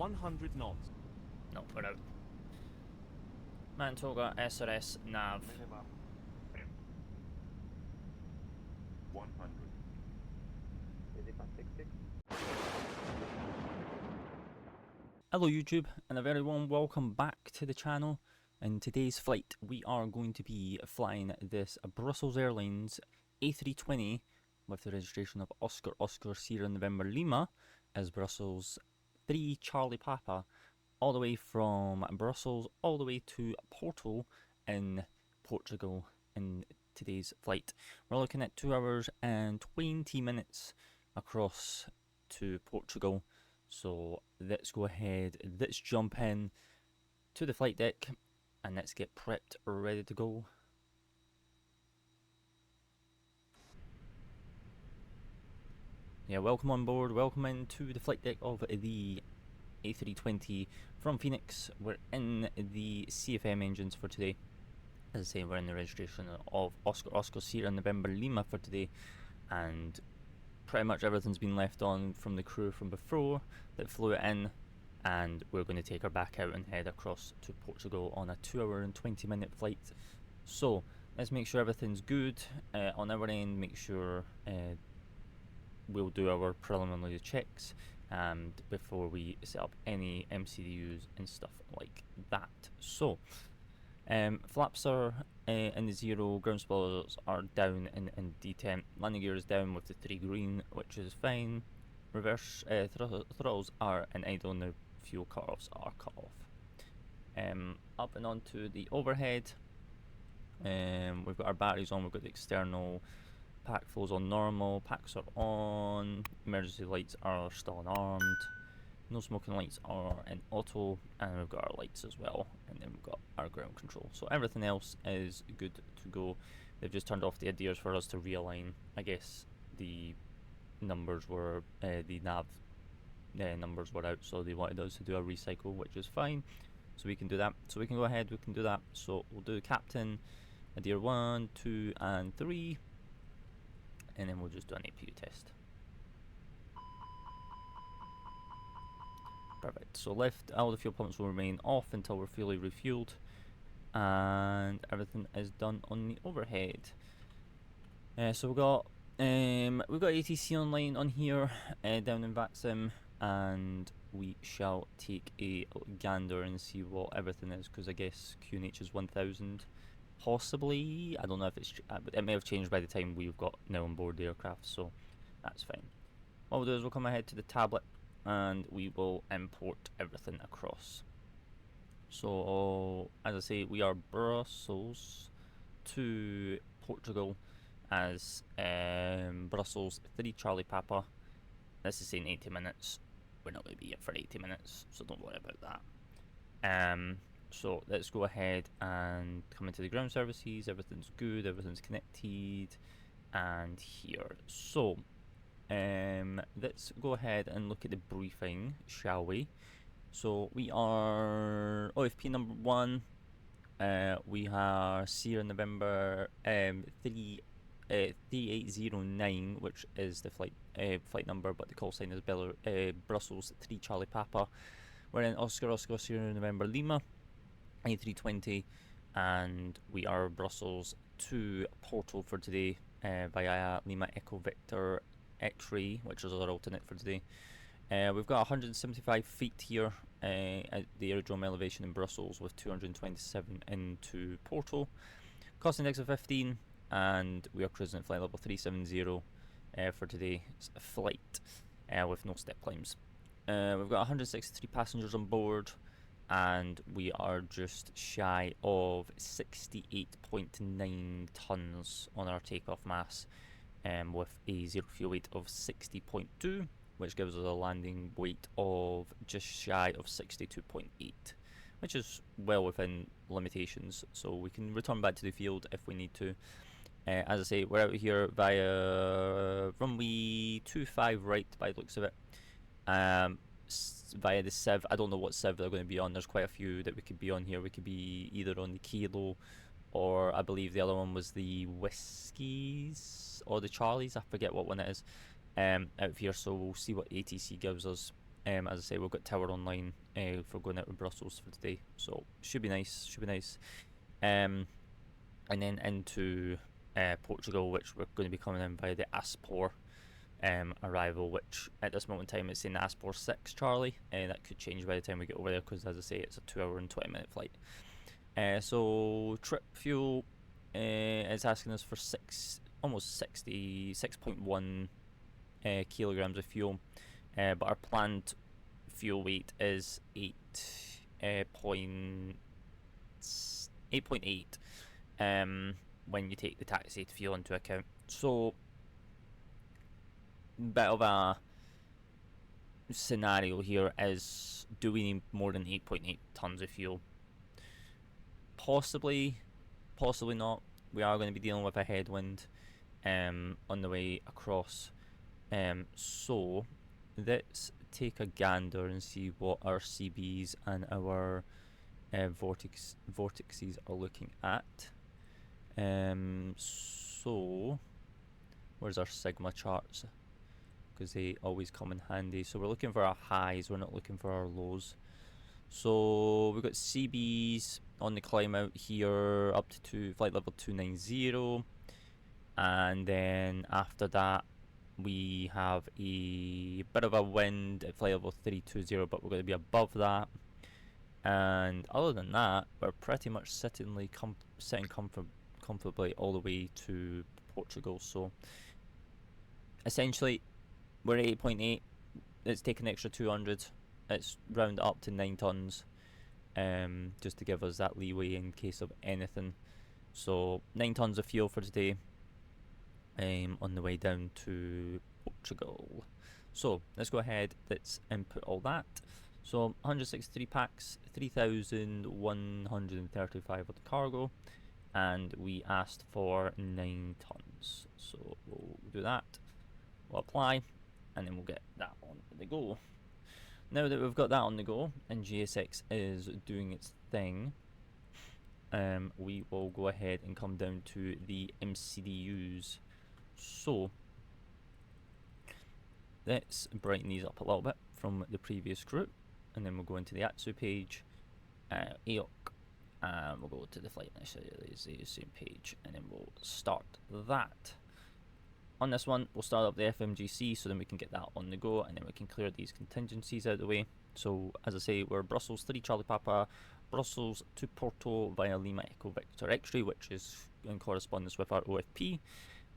100 knots. No, we're out. Mantoga SRS nav. 100. Hello YouTube, and a very warm welcome back to the channel. In today's flight we are going to be flying this Brussels Airlines A320 with the registration of Oscar Oscar Sierra November Lima as Brussels 3 Charlie Papa, all the way from Brussels all the way to Porto in Portugal in today's flight. We're looking at 2 hours and 20 minutes across to Portugal. So let's go ahead, let's jump in to the flight deck and let's get prepped, ready to go. Yeah, welcome on board, welcome into the flight deck of the A320 from Phoenix. We're in the CFM engines for today. As I say, we're in the registration of Oscar Oscar Sierra November Lima for today, and pretty much everything's been left on from the crew from before that flew it in, and we're going to take her back out and head across to Portugal on a 2 hour and 20 minute flight. So let's make sure everything's good on our end, make sure we'll do our preliminary checks before we set up any MCDUs and stuff like that. So flaps are in the 0, ground spoilers are down in detent, landing gear is down with the 3 green, which is fine. Reverse throttles are in idle and the fuel cut-offs are cut off. Up and onto the overhead, we've got our batteries on, we've got the external pack flows on normal, packs are on, emergency lights are still unarmed. No smoking lights are in auto, and we've got our lights as well, and then we've got our ground control. So everything else is good to go. They've just turned off the ADIRs for us to realign. I guess the numbers were, the nav numbers were out, so they wanted us to do a recycle, which is fine. So we can do that. So we can go ahead, we can do that. So we'll do Captain, ADIR 1, 2 and 3, and then we'll just do an APU test. Perfect. So left, all the fuel pumps will remain off until we're fully refueled, and everything is done on the overhead. So we've got ATC online on here down in VATSIM, and we shall take a gander and see what everything is, because I guess QNH is 1000, possibly. I don't know if it's it may have changed by the time we've got now on board the aircraft, so that's fine. What we'll do is we'll come ahead to the tablet and we will import everything across. So as I say, we are Brussels to Portugal as Brussels 3 Charlie Papa. This is saying 80 minutes. We're not going to be here for 80 minutes, so don't worry about that. So let's go ahead and come into the ground services. Everything's good, everything's connected, and here. So let's go ahead and look at the briefing, shall we? So we are OFB number 1. We are Sierra November 3809, which is the flight number, but the call sign is Brussels 3 Charlie Papa. We're in Oscar Oscar Sierra November Lima A320, and we are Brussels to Porto for today via Lima Echo Victor X-ray, which is our alternate for today. We've got 175 feet here at the aerodrome elevation in Brussels, with 227 into Porto. Cost index of 15, and we are cruising at flight level 370 for today's flight with no step climbs. We've got 163 passengers on board, and we are just shy of 68.9 tons on our takeoff mass, with a zero fuel weight of 60.2, which gives us a landing weight of just shy of 62.8, which is well within limitations, so we can return back to the field if we need to. As I say, we're out here via runway 25 right by the looks of it, via the Civ. I don't know what Civ they're going to be on. There's quite a few that we could be on here. We could be either on the Kilo, or I believe the other one was the Whiskies or the Charlies. I forget what one it is out here, so we'll see what ATC gives us As I say, we've got Tower online for going out of Brussels for today, so should be nice. Should be nice. And then into Portugal, which we're going to be coming in by the Aspor arrival, which at this moment in time it's saying Aspor 6 Charlie, and that could change by the time we get over there, because as I say, it's a 2 hour and 20-minute flight. So trip fuel is asking us for almost 6.1 kilograms of fuel, but our planned fuel weight is 8.8 when you take the taxi fuel into account. So bit of a scenario here is, do we need more than 8.8 tons of fuel? Possibly not. We are going to be dealing with a headwind on the way across. So let's take a gander and see what our CBs and our vortices are looking at. So where's our sigma charts? Because they always come in handy. So we're looking for our highs, we're not looking for our lows. So we've got CBs on the climb out here up to flight level 290, and then after that we have a bit of a wind at flight level 320, but we're going to be above that. And other than that, we're pretty much sitting comfortably all the way to Portugal. So essentially we're at 8.8. Let's take an extra 200. Let's round it up to 9 tons, just to give us that leeway in case of anything. So 9 tons of fuel for today, on the way down to Portugal. So let's go ahead, let's input all that. So 163 packs, 3,135 of the cargo, and we asked for 9 tons. So we'll do that, we'll apply, and then we'll get that on the go. Now that we've got that on the go and GSX is doing its thing, we will go ahead and come down to the MCDUs. So let's brighten these up a little bit from the previous group, and then we'll go into the ATSU page, AOC, and we'll go to the flight initially, the same page, and then we'll start that. On this one, we'll start up the FMGC, so then we can get that on the go, and then we can clear these contingencies out of the way. So, as I say, we're Brussels 3 Charlie Papa, Brussels to Porto via Lima Echo Victor X-ray, which is in correspondence with our OFP.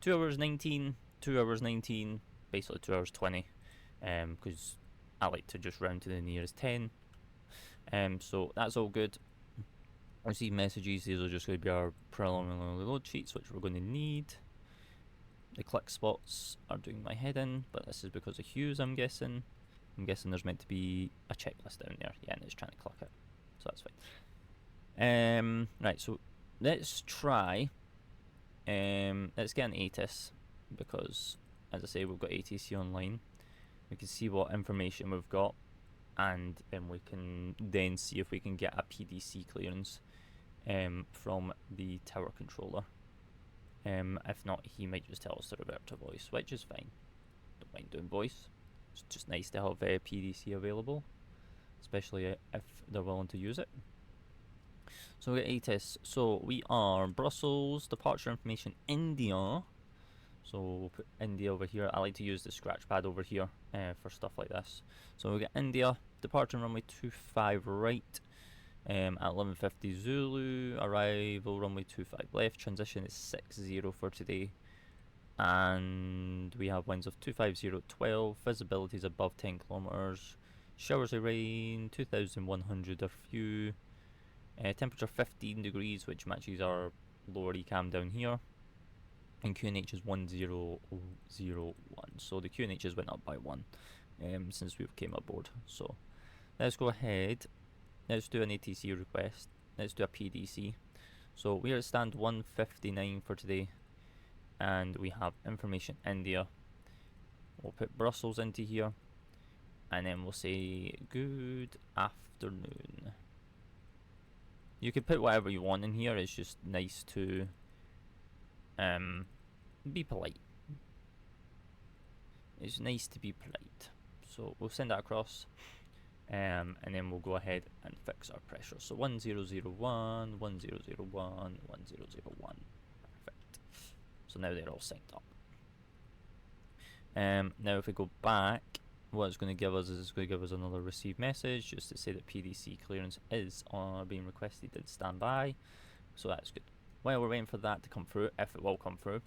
2 hours 19, 2 hours 19, basically 2 hours 20, because I like to just round to the nearest 10. So that's all good. Receive messages, these are just going to be our preliminary load sheets, which we're going to need. The click spots are doing my head in, but this is because of Hughes, I'm guessing. I'm guessing there's meant to be a checklist down there. Yeah, and it's trying to click it, so that's fine. Right, so let's try. Let's get an ATIS, because, as I say, we've got ATC online. We can see what information we've got, and then we can then see if we can get a PDC clearance from the tower controller. If not, he might just tell us to revert to voice, which is fine. Don't mind doing voice. It's just nice to have PDC available, especially if they're willing to use it. So we get ATIS. So we are Brussels, departure information, India. So we'll put India over here. I like to use the scratch pad over here for stuff like this. So we get India, departure runway 25 right. At 11:50 Zulu, arrival runway 25 left, transition is 60 for today, and we have winds of 250-12, visibility is above 10 kilometers, showers of rain, 2,100 or few, temperature 15 degrees, which matches our lower ECAM down here, and QNH is 1001, so the QNHs went up by 1 since we came aboard. So let's go ahead. Let's do an ATC request. Let's do a PDC. So we are at stand 159 for today, and we have information India. We'll put Brussels into here, and then we'll say good afternoon. You can put whatever you want in here. It's just nice to be polite. It's nice to be polite. So we'll send that across, and then we'll go ahead and fix our pressure. So 1001, 1001, 1001. Perfect. So now they're all synced up. Now if we go back, what it's going to give us is it's going to give us another receive message just to say that PDC clearance is being requested in standby. So that's good. While we're waiting for that to come through, if it will come through,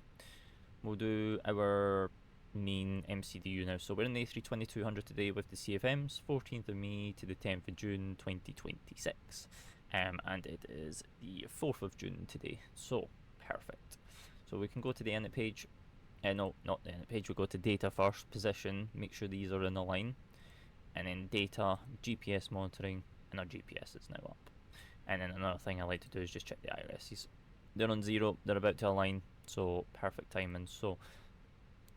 we'll do our main MCDU now. So we're in the A320-200 today with the CFMs, 14th of May to the 10th of June 2026. And it is the 4th of June today. So perfect. So we can go to the edit page. No, not the edit page. We'll go to data first, position, make sure these are in a line. And then data, GPS monitoring, and our GPS is now up. And then another thing I like to do is just check the IRSs. They're on 0, they're about to align, so perfect timing. So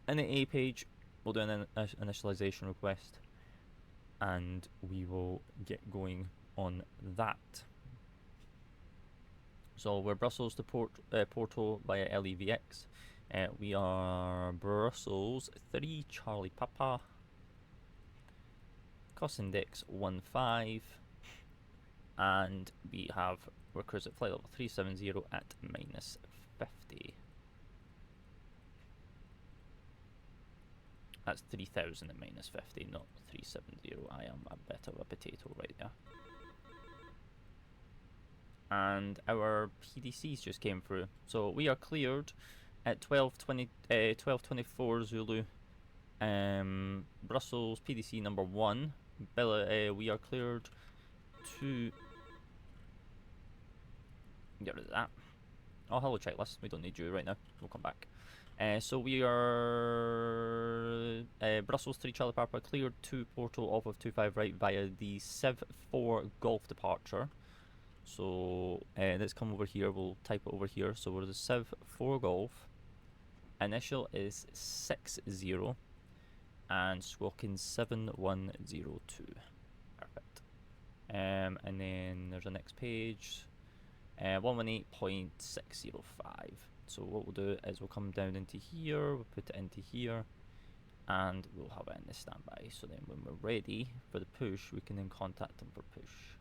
in the A page, we'll do an initialization request, and we will get going on that. So we're Brussels to Porto via LEVX. We are Brussels 3 Charlie Papa, cost index 15, and we're cruising at flight level 370 at -50. That's 3000 at -50, not 370. I am a bit of a potato right there. And our PDCs just came through. So we are cleared at 12:24 Zulu. Brussels PDC number 1. We are cleared to get rid of that. Oh, hello checklist. We don't need you right now. We'll come back. So we are Brussels 3 Charlie Papa cleared to Porto off of 25 right via the Civ 4 Golf departure. So let's come over here. We'll type it over here. So we're the Civ 4 Golf. Initial is 60 and squawking 7102. Perfect. And then there's a next page. 118.605. So what we'll do is we'll come down into here, we'll put it into here, and we'll have it in the standby. So then when we're ready for the push, we can then contact them for push.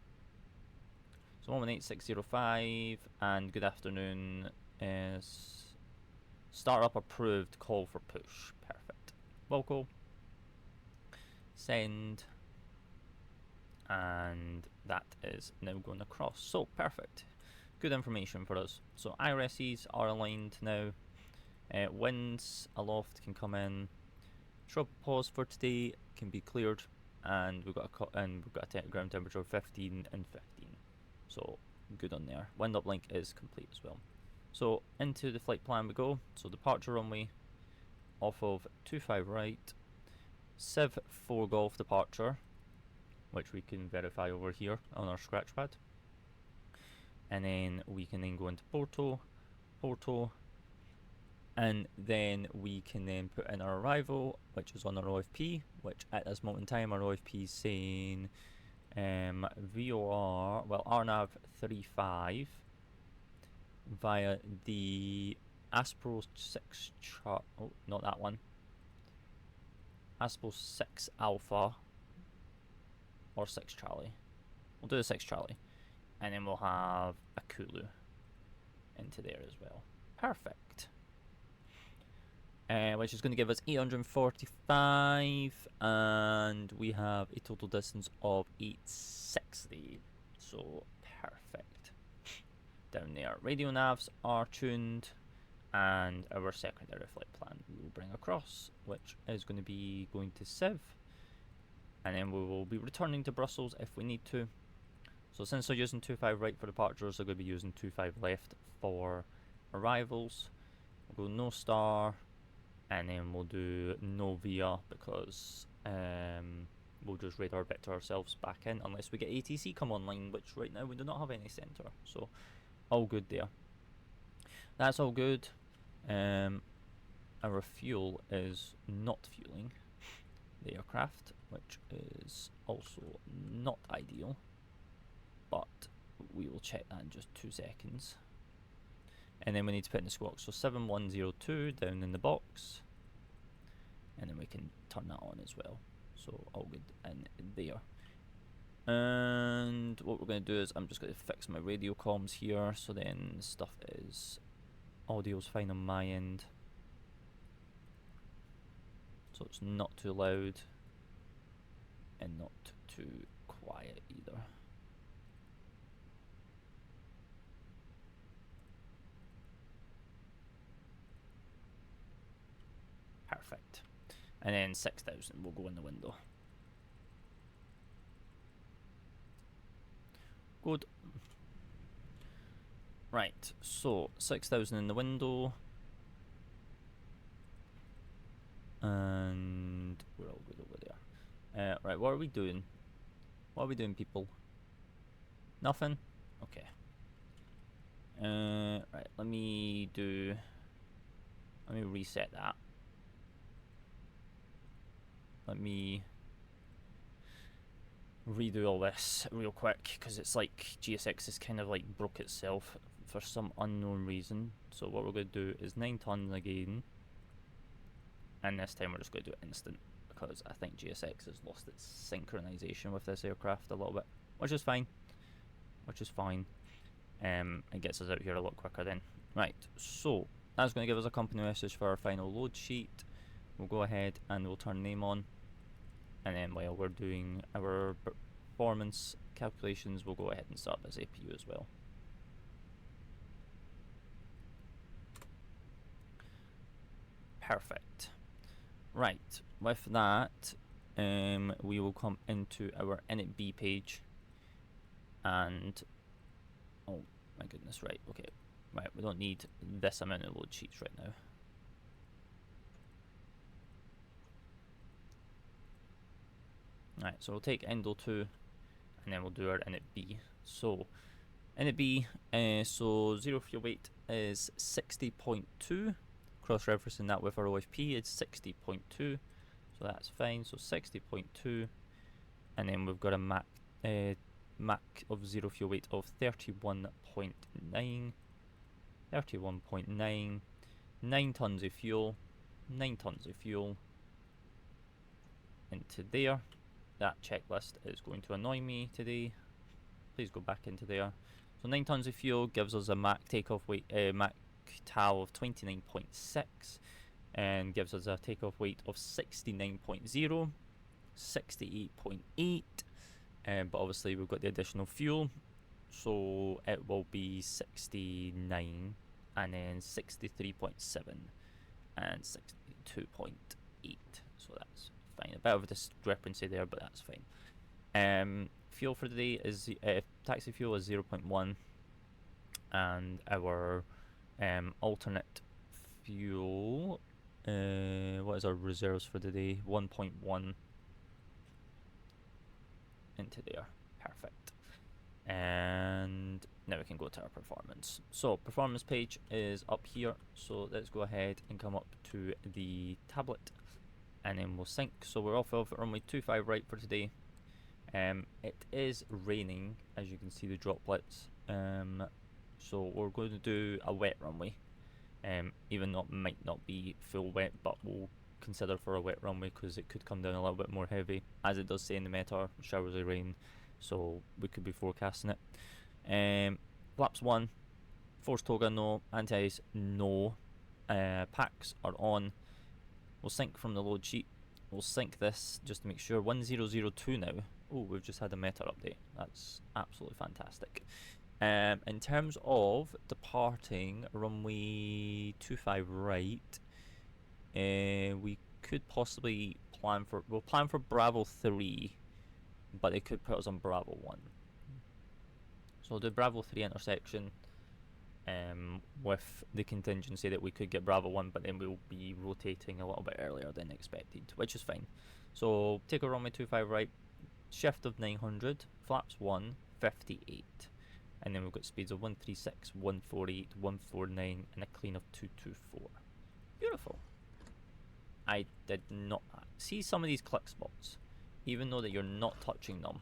So 118.605, and good afternoon. Startup approved, call for push. Perfect. Local. Send. And that is now going across. So perfect. Good information for us. So IRSs are aligned now. Winds aloft can come in. Tropopause for today can be cleared, and we've got a ground temperature of 15 and 15. So good on there. Wind uplink is complete as well. So into the flight plan we go. So departure runway off of 25 right. Civ 4 Golf departure, which we can verify over here on our scratch pad. And then we can then go into Porto, and then we can then put in our arrival, which is on our OFP, which at this moment in time our OFP is saying VOR, well RNAV 35 via the Aspro 6 chart, oh not that one, Aspro 6 Alpha or 6 Charlie. We'll do the 6 Charlie. And then we'll have a Kulu into there as well. Perfect. Which is going to give us 845, and we have a total distance of 860. So perfect. Down there, radio navs are tuned, and our secondary flight plan we will bring across, which is going to be going to Civ, and then we will be returning to Brussels if we need to. So since they're using 25 right for departures, they're going to be using 25 left for arrivals. We'll go no star, and then we'll do no via, because we'll just radar vector ourselves back in unless we get ATC come online, which right now we do not have any centre. So all good there. That's all good. Our fuel is not fueling the aircraft, which is also not ideal, but we will check that in just 2 seconds. And then we need to put in the squawk, so 7102 down in the box, and then we can turn that on as well. So all good in there. And what we're going to do is I'm just going to fix my radio comms here, so then stuff is, audio's fine on my end, so it's not too loud and not too quiet either. Perfect. And then 6,000 will go in the window. Good. Right, so 6,000 in the window. And we're all good over there. Right, what are we doing? What are we doing, people? Nothing? Okay. Right, let me reset that. Let me redo all this real quick, because it's like GSX has kind of like broke itself for some unknown reason. So what we're going to do is 9 tons again, and this time we're just going to do it instant, because I think GSX has lost its synchronization with this aircraft a little bit, which is fine. It gets us out here a lot quicker then. Right, so that's going to give us a company message for our final load sheet. We'll go ahead and we'll turn name on, and then while we're doing our performance calculations, we'll go ahead and start this APU as well. Perfect. Right, with that, we will come into our init B page, and oh my goodness, right, okay, right, we don't need this amount of load sheets right now. Right, so we'll take Endo 2, and then we'll do our init B. So init B, so zero fuel weight is 60.2. Cross-referencing that with our OFP, it's 60.2, so that's fine. So 60.2, and then we've got a Mach of zero fuel weight of 31.9. 31.9, 9 tons of fuel, 9 tons of fuel into there. That checklist is going to annoy me today. Please go back into there. So 9 tons of fuel gives us a Mach takeoff weight, Mach TAL of 29.6, and gives us a takeoff weight of 69.0, 68.8, but obviously we've got the additional fuel, so it will be 69, and then 63.7, and 62.8, so that's fine. A bit of a discrepancy there, but that's fine. Fuel for the day is taxi fuel is 0.1, and our alternate fuel, what is our reserves for the day? 1.1 into there. Perfect. And now we can go to our performance. So performance page is up here, so let's go ahead and come up to the tablet, and then we'll sync. So we're off of runway 25 right for today. It is raining, as you can see the droplets, so we're going to do a wet runway, even though it might not be full wet, but we'll consider for a wet runway because it could come down a little bit more heavy, as it does say in the METAR, showers of rain, so we could be forecasting it. Flaps 1, force toga no, anti-ice no, packs are on. We'll sync from the load sheet. We'll sync this just to make sure. 1002 now. Oh, we've just had a METAR update. That's absolutely fantastic. In terms of departing runway 25 right, we could possibly we'll plan for Bravo 3, but they could put us on Bravo 1. So we'll do Bravo 3 intersection, with the contingency that we could get Bravo 1, but then we'll be rotating a little bit earlier than expected, which is fine. So take a runway 25 right, shift of 900, flaps 1, 58. And then we've got speeds of 136, 148, 149, and a clean of 224. Beautiful. I did not see some of these click spots, even though that you're not touching them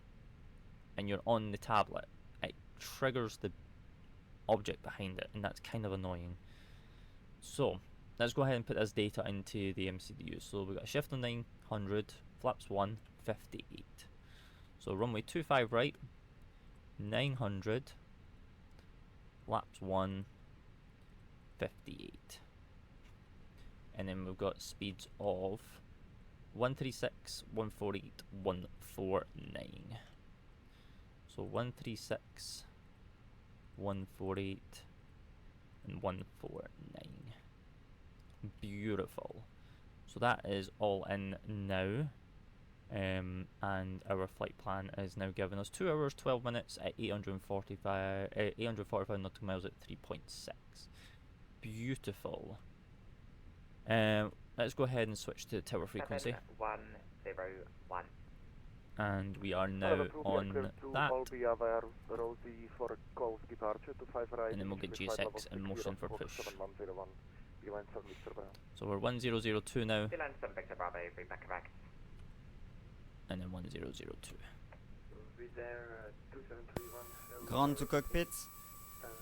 and you're on the tablet, it triggers the object behind it, and that's kind of annoying. So let's go ahead and put this data into the MCDU. So we've got a shift of 900, 900, flaps 1, 58. So runway 25 right, 900, flaps 1, 58. And then we've got speeds of 136, 148, 149. So 136, 148, and 149. Beautiful. So that is all in now. And our flight plan is now giving us 2 hours 12 minutes at 845 nautical miles at 3.6. Beautiful. Let's go ahead and switch to tower frequency. 701. And we are now on that. And then we'll get GSX in motion for push. So we're 1002 now. And then 1002. Ground to cockpit.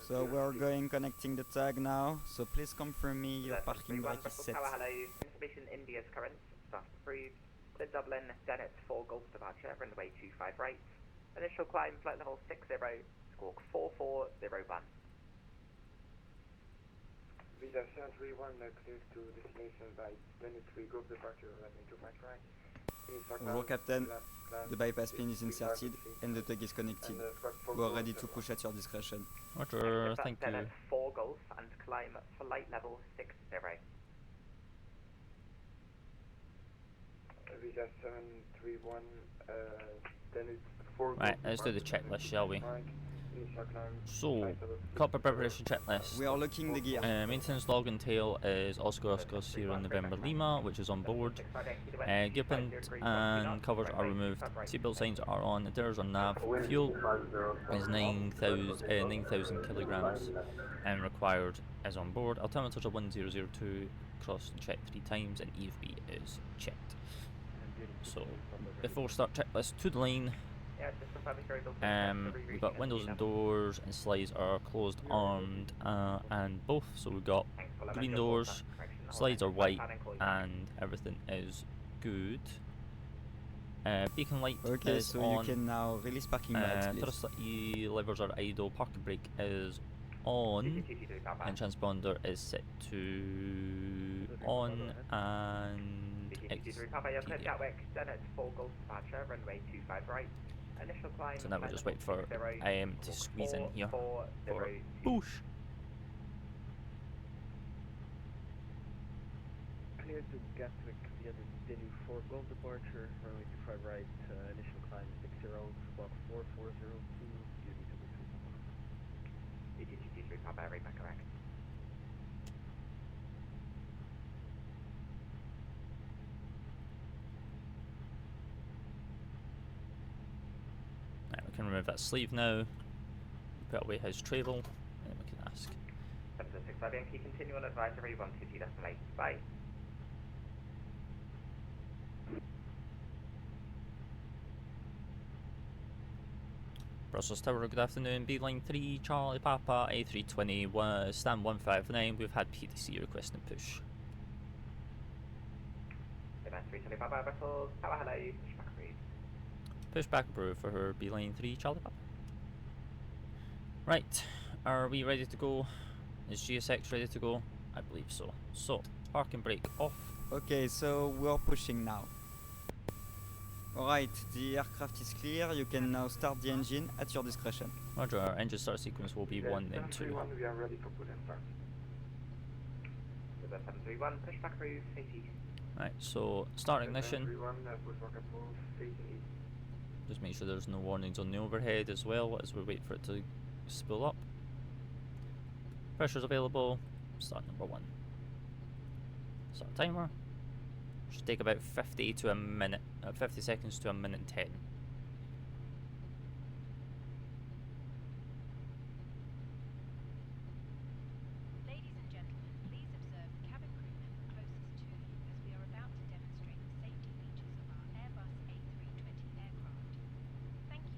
So we're going connecting the tag now. So please confirm me your parking brake is set. Information India's current, staff approved. The Dublin, Zenit 4 Golf departure, runway 25 right. Initial climb, flight level 60, squawk 4401. Visa 731, clear to destination by Zenit 3 Golf departure, runway 25 right. Bonjour Captain, the bypass pin is inserted and the tag is connected. We are ready to push at your discretion. Roger, thank you. Zenit 4 Golf and climb flight level 60. Visa 731, Zenit 4 Golf. Right, let's do the checklist, shall we? So, copper preparation checklist. We are locking the gear. Maintenance log and tail is Oscar Sierra November Lima, which is on board. Gear pint and covers are removed. Seatbelt signs are on. The doors on nav. Fuel is 9,000 kilograms and required is on board. Altimeters are 1002. Cross and check 3 times, and EFB is checked. So, before start checklist to the line. We've got windows and doors and slides are closed, armed, and both. So we've got green doors, slides are white, and everything is good. Beacon light is so on. you can now release parking lights, please. Thrust levers are idle, parking brake is on, and transponder is set to on, and so now we're just waiting for to squeeze in here for push. Clear to Gatwick via the Denu 4 Golf departure, runway 25 right, initial climb 60, squawk 4402, unit to the 3 Papa, right back correct. Right, we can remove that sleeve now, put away his travel, and then we can ask. 765 Yankee, continue on advisory 120 decimal 8. Bye. Brussels Tower, good afternoon. B-Line 3, Charlie Papa, A320, stand 159. We've had PTC requesting push. Advance 320 Papa, Brussels, Tower, hello, pushback approved. Pushback approved for her B-Line 3, Charlie Papa. Right, are we ready to go? Is GSX ready to go? I believe so. So, parking brake off. Okay, so we're pushing now. Alright, the aircraft is clear. You can now start the engine at your discretion. Roger, our engine start sequence will be 1 and 2. We are ready for push and start. 731, pushback approved, 80. Right, so start ignition. 731, pushback approved, 80. Just make sure there's no warnings on the overhead as well as we wait for it to spool up. Pressure's available. Start number 1. Start timer. Should take about 50 to a minute, 50 seconds to a minute 10. Ladies and gentlemen, please observe the cabin crew member closest to you as we are about to demonstrate the safety features of our Airbus A320 aircraft. Thank you.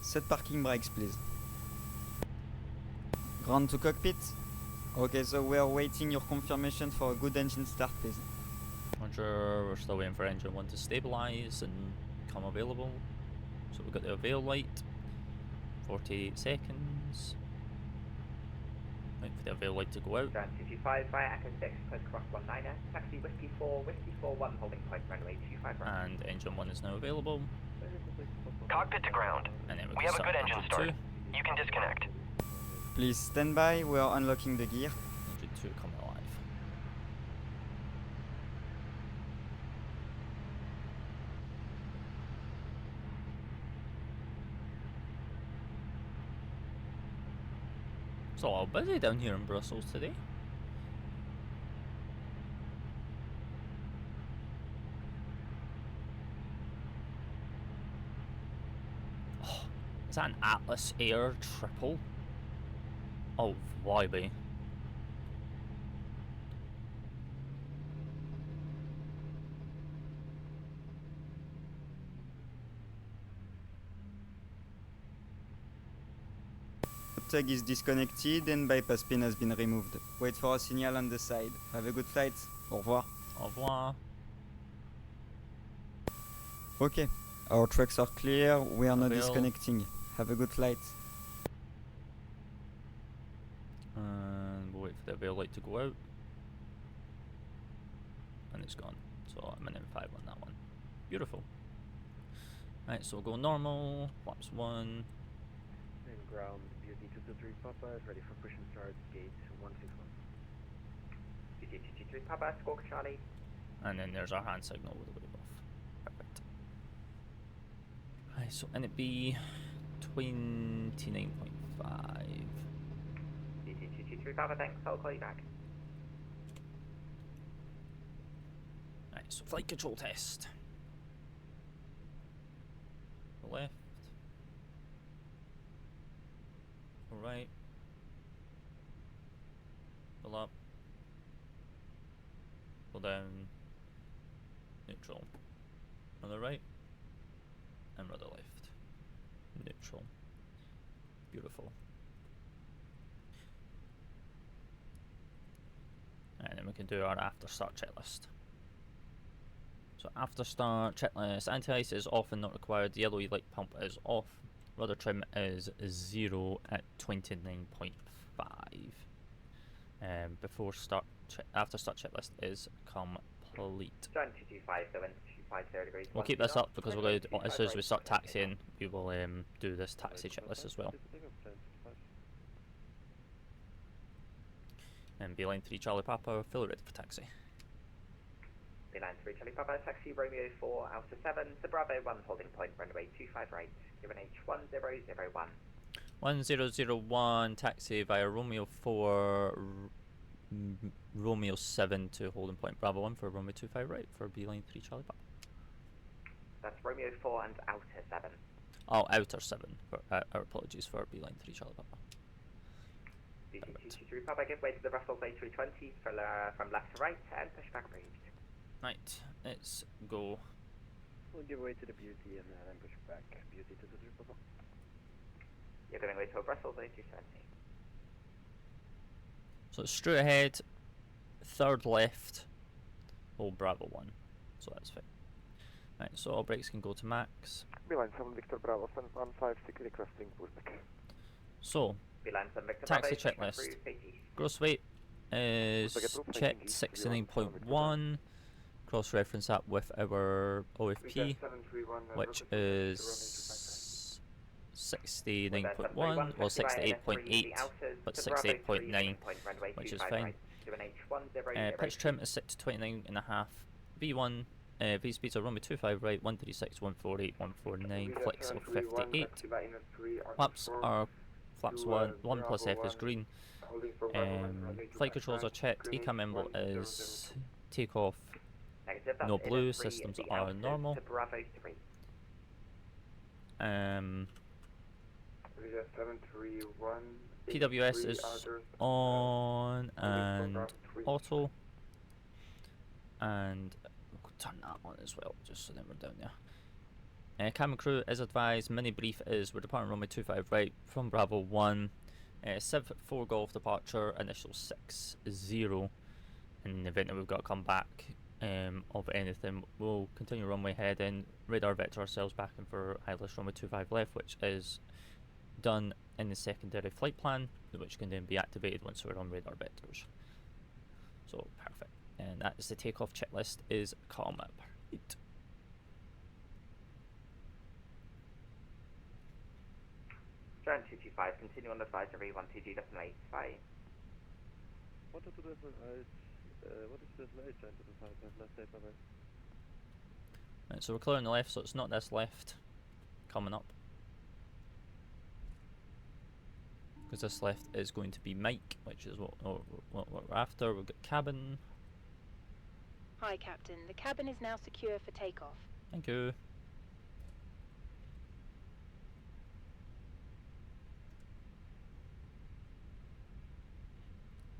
Set parking brakes, please. Ground to cockpit. Okay, so we are waiting your confirmation for a good engine start, please. Roger, we're still waiting for engine 1 to stabilise and come available. So we've got the avail light, 48 seconds. Wait for the avail light to go out. Ground 225 via Echo 6, close cross 19er, taxi Whiskey 4, Whiskey 41, holding point runway 25 right. And engine 1 is now available. Cockpit to ground. And then We have a good engine start. You can disconnect. Please stand by, we are unlocking the gear. Engine 2 coming alive. It's a little busy down here in Brussels today. Oh, is that an Atlas Air triple? Oh, YB. Tug is disconnected and bypass pin has been removed. Wait for a signal on the side. Have a good flight. Au revoir. Au revoir. Okay, our tracks are clear. We are not Avail. disconnecting. Have a good flight. And we'll wait for the avail light to go out. And it's gone. So I'm an M5 on that one. Beautiful. Right, so we'll go normal. Flaps 1. And ground, Beauty 223 Papa is ready for push and start, gate 161. Beauty 223 Papa, Squawk Charlie. And then there's our hand signal with the wave off. Perfect. Right, so and it be 29.5. Beauty 223 Papa, thanks, I'll call you back. Right, so flight control test. Left. Right. Pull up. Pull down. Neutral. Rudder right. And rudder left. Neutral. Beautiful. And then we can do our after start checklist. So after start checklist, anti-ice is off and not required, the yellow light pump is off, rudder trim is 0 at 29.5. Before start, after start checklist is complete. John 225, the wind 250 degrees. We'll keep this up because we're going to, as soon as we start taxiing, we will do this taxi checklist as well. And B-line 3 Charlie Papa, fully ready for taxi. Line 3 Charlie Papa, taxi Romeo 4, Alpha 7, to Bravo 1, holding point, runway 25 right, given H1001. 1001, taxi via Romeo 4, Romeo 7 to holding point, Bravo 1 for Romeo 25 right, for B-line 3 Charlie Papa. That's Romeo 4 and Outer 7. Oh, outer 7, for, our apologies for B-line 3 Charlie Papa. BT223 Papa, give way to the Brussels A320 from left to right, and pushback approved. Right, let's go. We'll give way to the Beauty and then push back. Beauty 223 Papa. You're going away to a Brussels A320. So it's straight ahead, third left, hold Bravo 1, so that's fine. Right, so all brakes can go to max. Line 7 Victor Bravo 7156 requesting pushback. So, Line 7 Victor taxi Bravo, checklist. approved, 80. Gross weight is checked 69.1. Cross-reference that with our OFP, which is 69.1, well 68.8, but 68.9, which is fine. Pitch trim is set to 29.5. V1, V speeds are Romeo 25 right, 136, 148, 149, flicks of 58. Flaps are flaps 1 plus F is green. Flight controls are checked, ECAM symbol is takeoff. No blue, systems are normal. PWS is on and auto, and we'll turn that on as well, just so then we're down there. Cabin crew is advised, mini brief is we're departing runway 25 right from Bravo 1, Civ 4 Golf departure, initial 60. In the event that we've got to come back of anything, we'll continue runway heading, radar vector ourselves back in for ILS runway 25 left, which is done in the secondary flight plan, which can then be activated once we're on radar vectors. So perfect, and that is the takeoff checklist is complete. Giant 225, continue on advisory 12G decimal 8, bye. What is the late giant to the side? Let's say bye. Right, so we're clear on the left, so it's not this left coming up, because this left is going to be Mike, which is what we're after. We've got cabin. Hi, Captain. The cabin is now secure for takeoff. Thank you.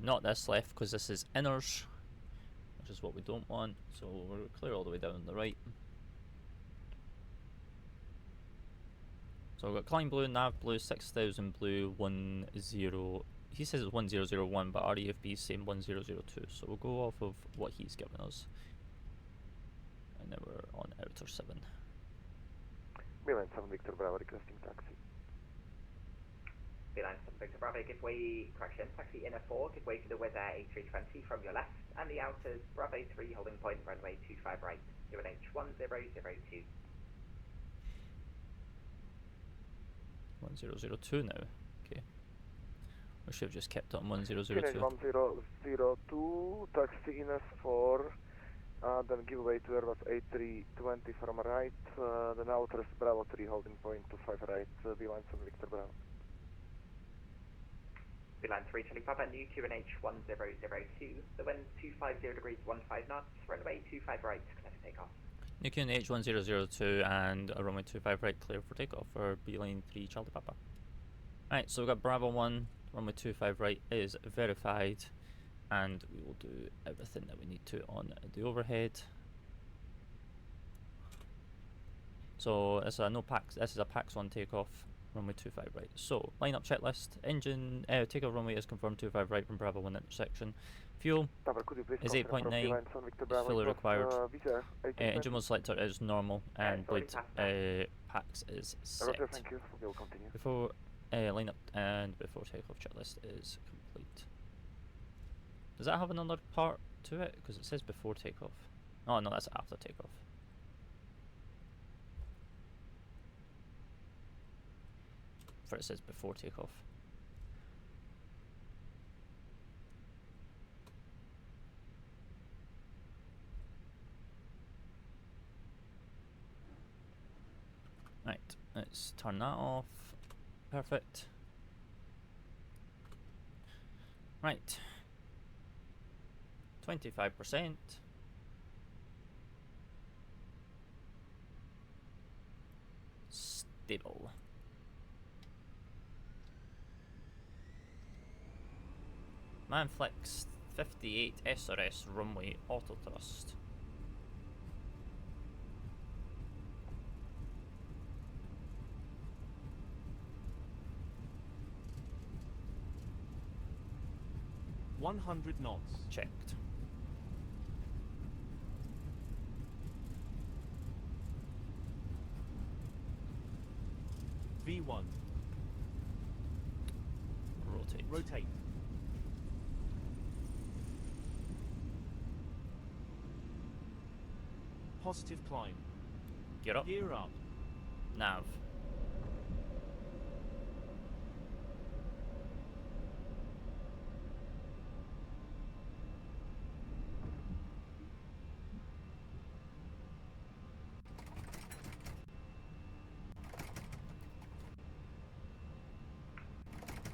Not this left, because this is inners, which is what we don't want. So we're clear all the way down on the right. So we've got climb blue, nav blue, 6000 blue, 10. He says it's 1001, but REFB is saying 1002. So we'll go off of what he's given us. And then we're on outer 7. Beeline 7 Victor Bravo requesting taxi. Beeline 7 Victor Bravo, give way, correction, taxi inner 4, give way to the Wizz Air A320 from your left, and the outers, Bravo 3 holding point, runway 25 right, UNH 1002. 1002 now. Okay. We should have just kept it on 1002. UNH 1002, taxi inner 4, then give way to Airbus A320 from right, then outers Bravo 3 holding point 25 right, Beeline 7 Victor Bravo. Beeline 3 Charlie Papa, new QNH 1002, the wind 250 degrees 15 knots, runway 25 right, clear for takeoff. New QNH 1002 and a runway 25 right, clear for takeoff for Beeline 3 Charlie Papa. Right, so we've got Bravo 1, runway 25 right is verified, and we will do everything that we need to on the overhead. So this is a this is a PAX 1 takeoff, runway 25 right. So line up checklist, engine takeoff runway is confirmed 25 right from Bravo 1 intersection. Fuel is 8.9, is fully required. Engine mode selector is normal, and blade PAX is set. Thank you. We'll continue. Before line up and before takeoff checklist is complete. Does that have another part to it? Because it says before takeoff. Oh no, that's after takeoff. For it says before takeoff. Right, let's turn that off. Perfect. Right. 25%. Stable. Manflex 58 SRS runway auto thrust. $100 knots. Checked. V1. Rotate. Rotate. Positive climb. Gear up. Gear up. Nav.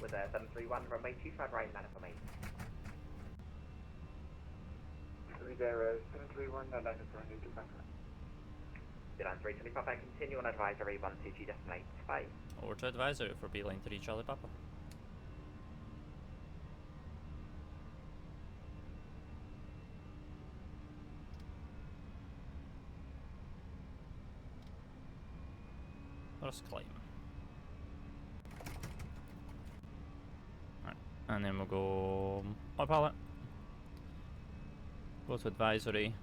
With a 731, runway 25 right, land for me. 731, land for me. Beeline 3 Charlie Papa, continue on advisory 12G decimal 8, bye. Over to advisory for Beeline 3 Charlie Papa. Thrust climb. Right, and then we'll go autopilot. Go to advisory.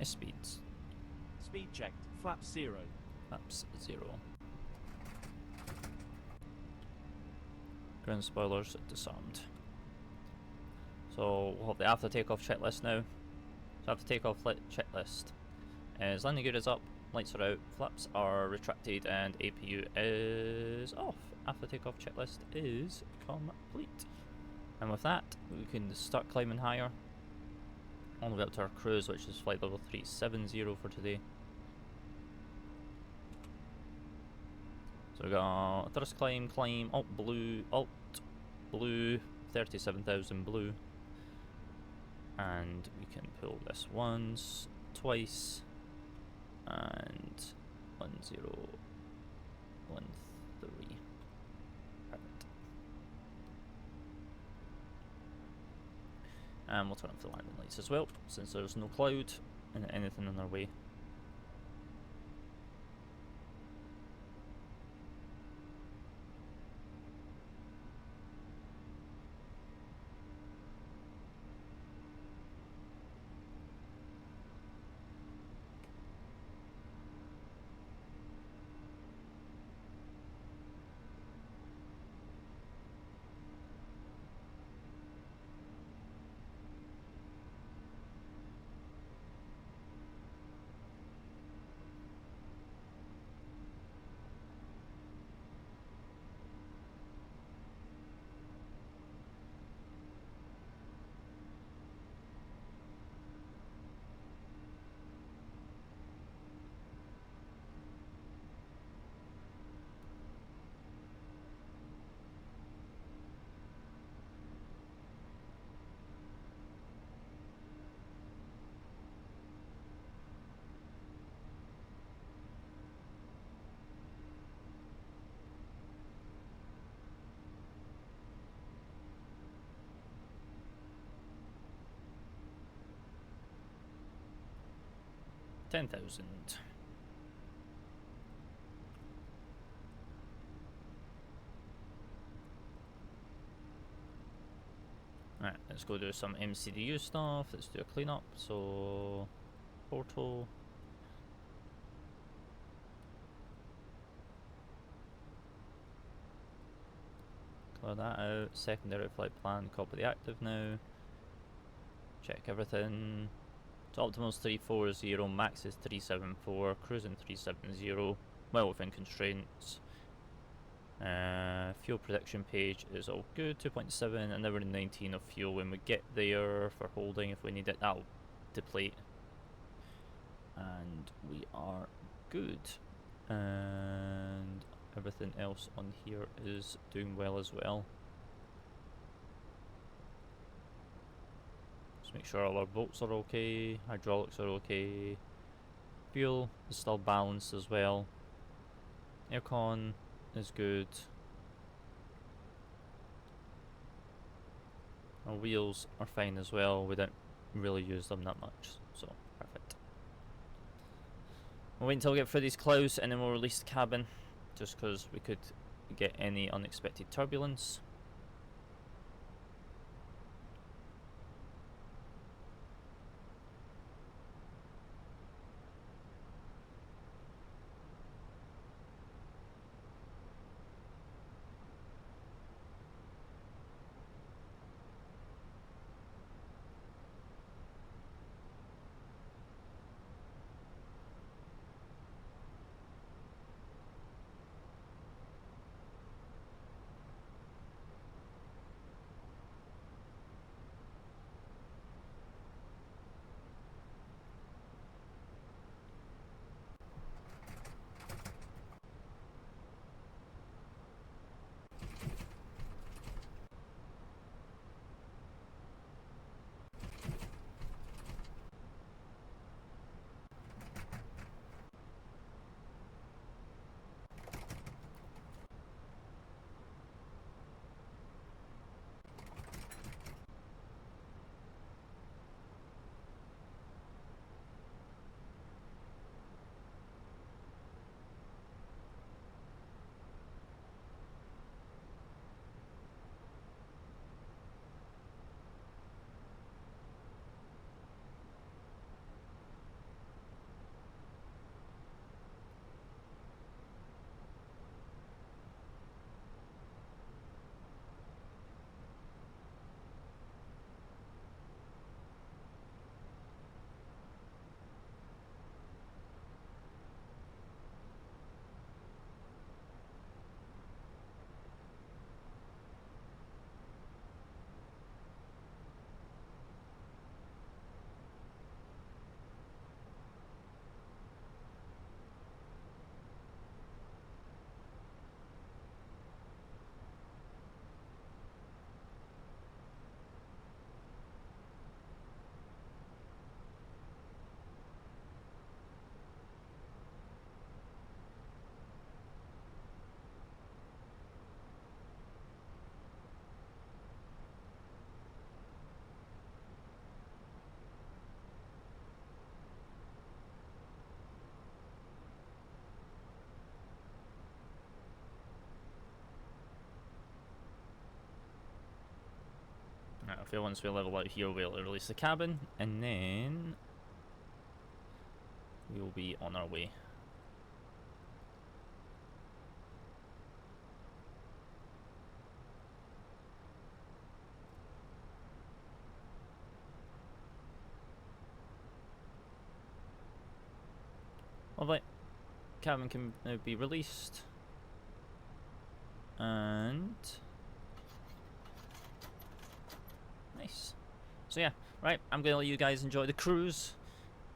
Speeds. Speed checked. Flaps 0. Flaps 0. Ground spoilers disarmed. So we'll have the after takeoff checklist now. So after takeoff checklist is landing gear is up, lights are out, flaps are retracted, and APU is off. After takeoff checklist is complete. And with that, we can start climbing higher. All the way up to our cruise, which is flight level 370 for today. So we got thrust climb, alt blue, 37,000 blue. And we can pull this once, twice, and 1013. Perfect. And we'll turn off the landing lights as well, since there's no cloud and anything in our way. $10,000. Alright, let's go do some MCDU stuff. Let's do a cleanup. So, Porto. Clear that out. Secondary flight plan, copy the active now. Check everything. So optimal's 340, max is 374, cruising 370, well within constraints. Fuel prediction page is all good, 2.7, and then we're in 19 of fuel. When we get there for holding, if we need it, that'll deplete. And we are good. And everything else on here is doing well as well. Just make sure all our bolts are okay, hydraulics are okay, fuel is still balanced as well, aircon is good, our wheels are fine as well, we don't really use them that much, so perfect. We'll wait until we get through these clouds and then we'll release the cabin, just because we could get any unexpected turbulence. feel once we level out here, we'll release the cabin, and then we will be on our way. Lovely. Cabin can now be released. And nice. So yeah, right, I'm gonna let you guys enjoy the cruise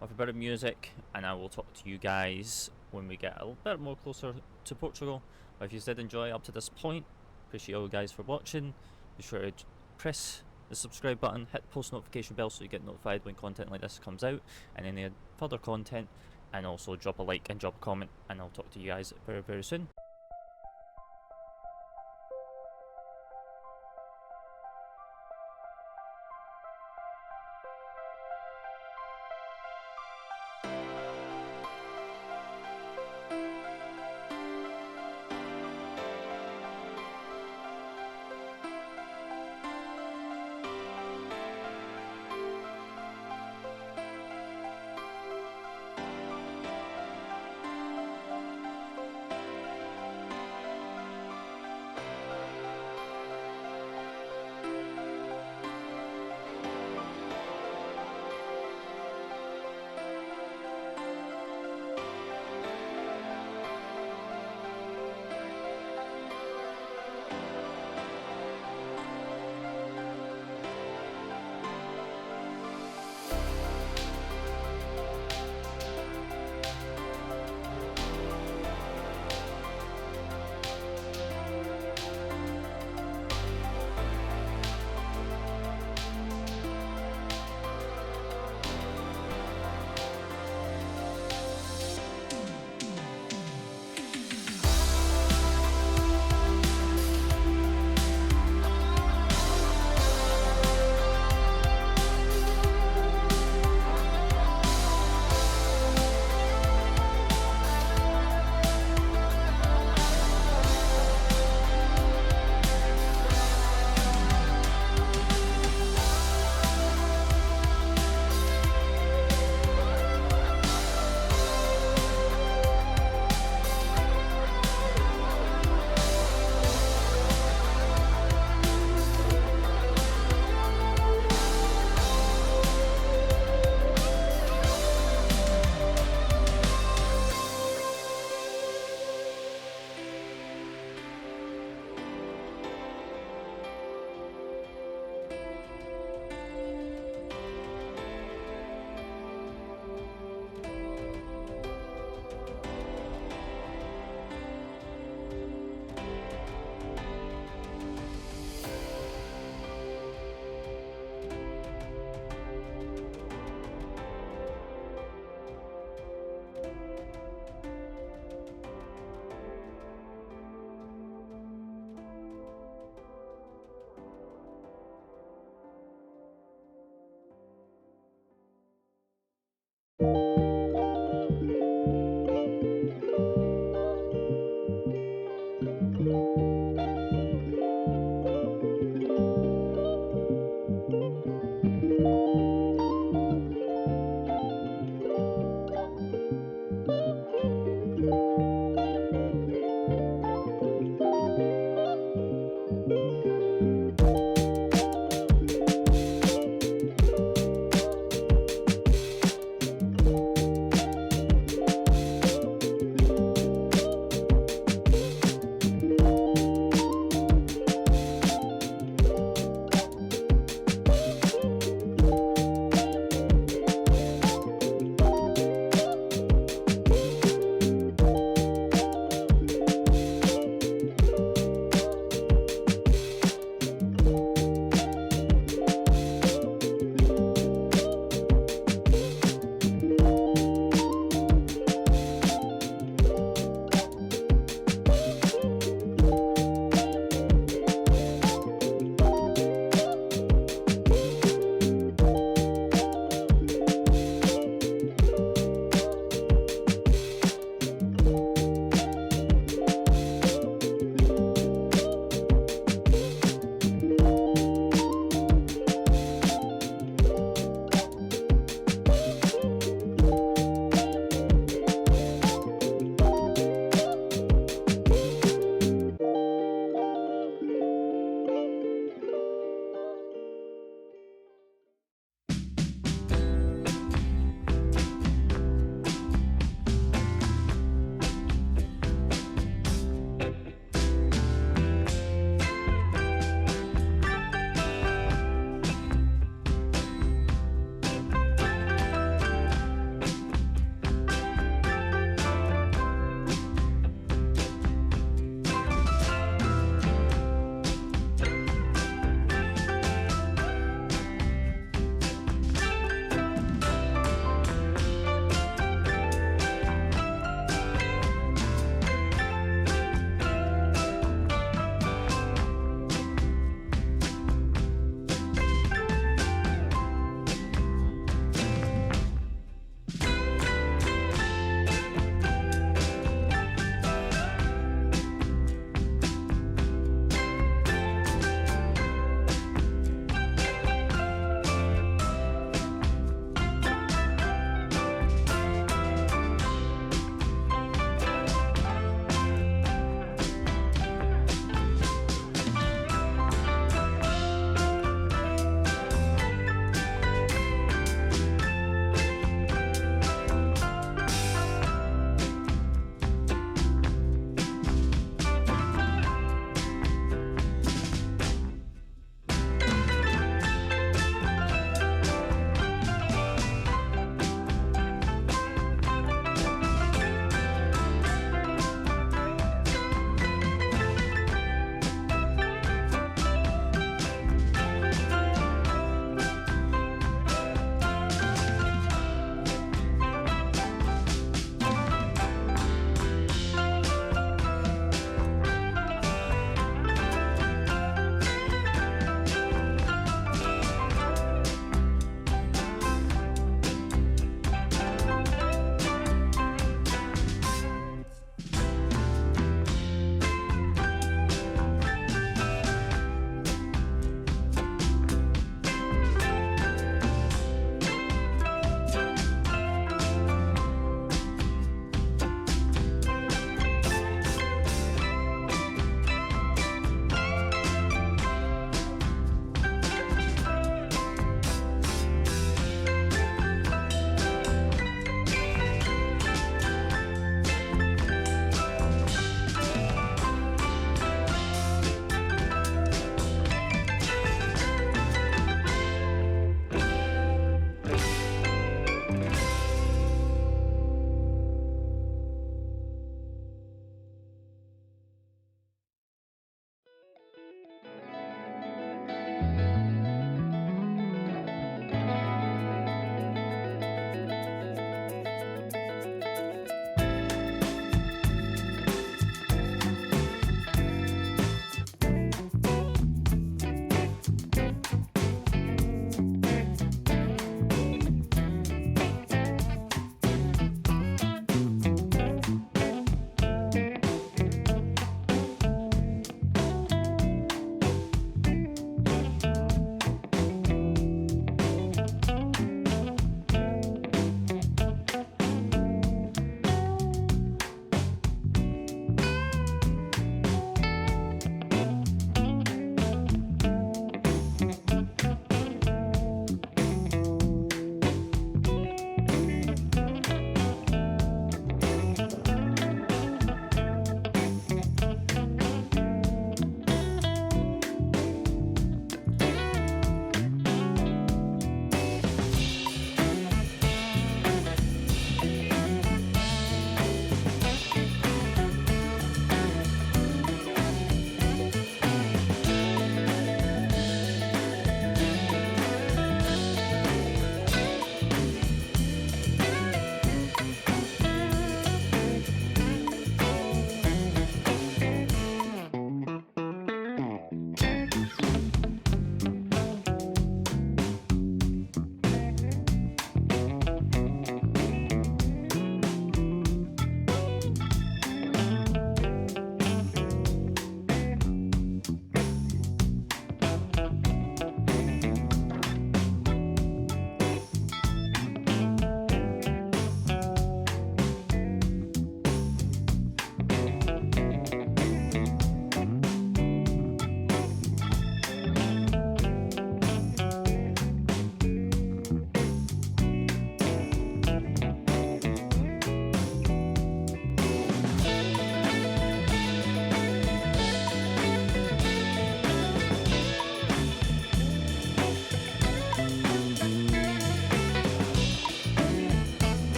with a bit of music, and I will talk to you guys when we get a little bit more closer to Portugal. But if you did enjoy up to this point, appreciate all you guys for watching. Be sure to press the subscribe button, hit the post notification bell so you get notified when content like this comes out, and any further content, and also drop a like and drop a comment, and I'll talk to you guys very, very soon.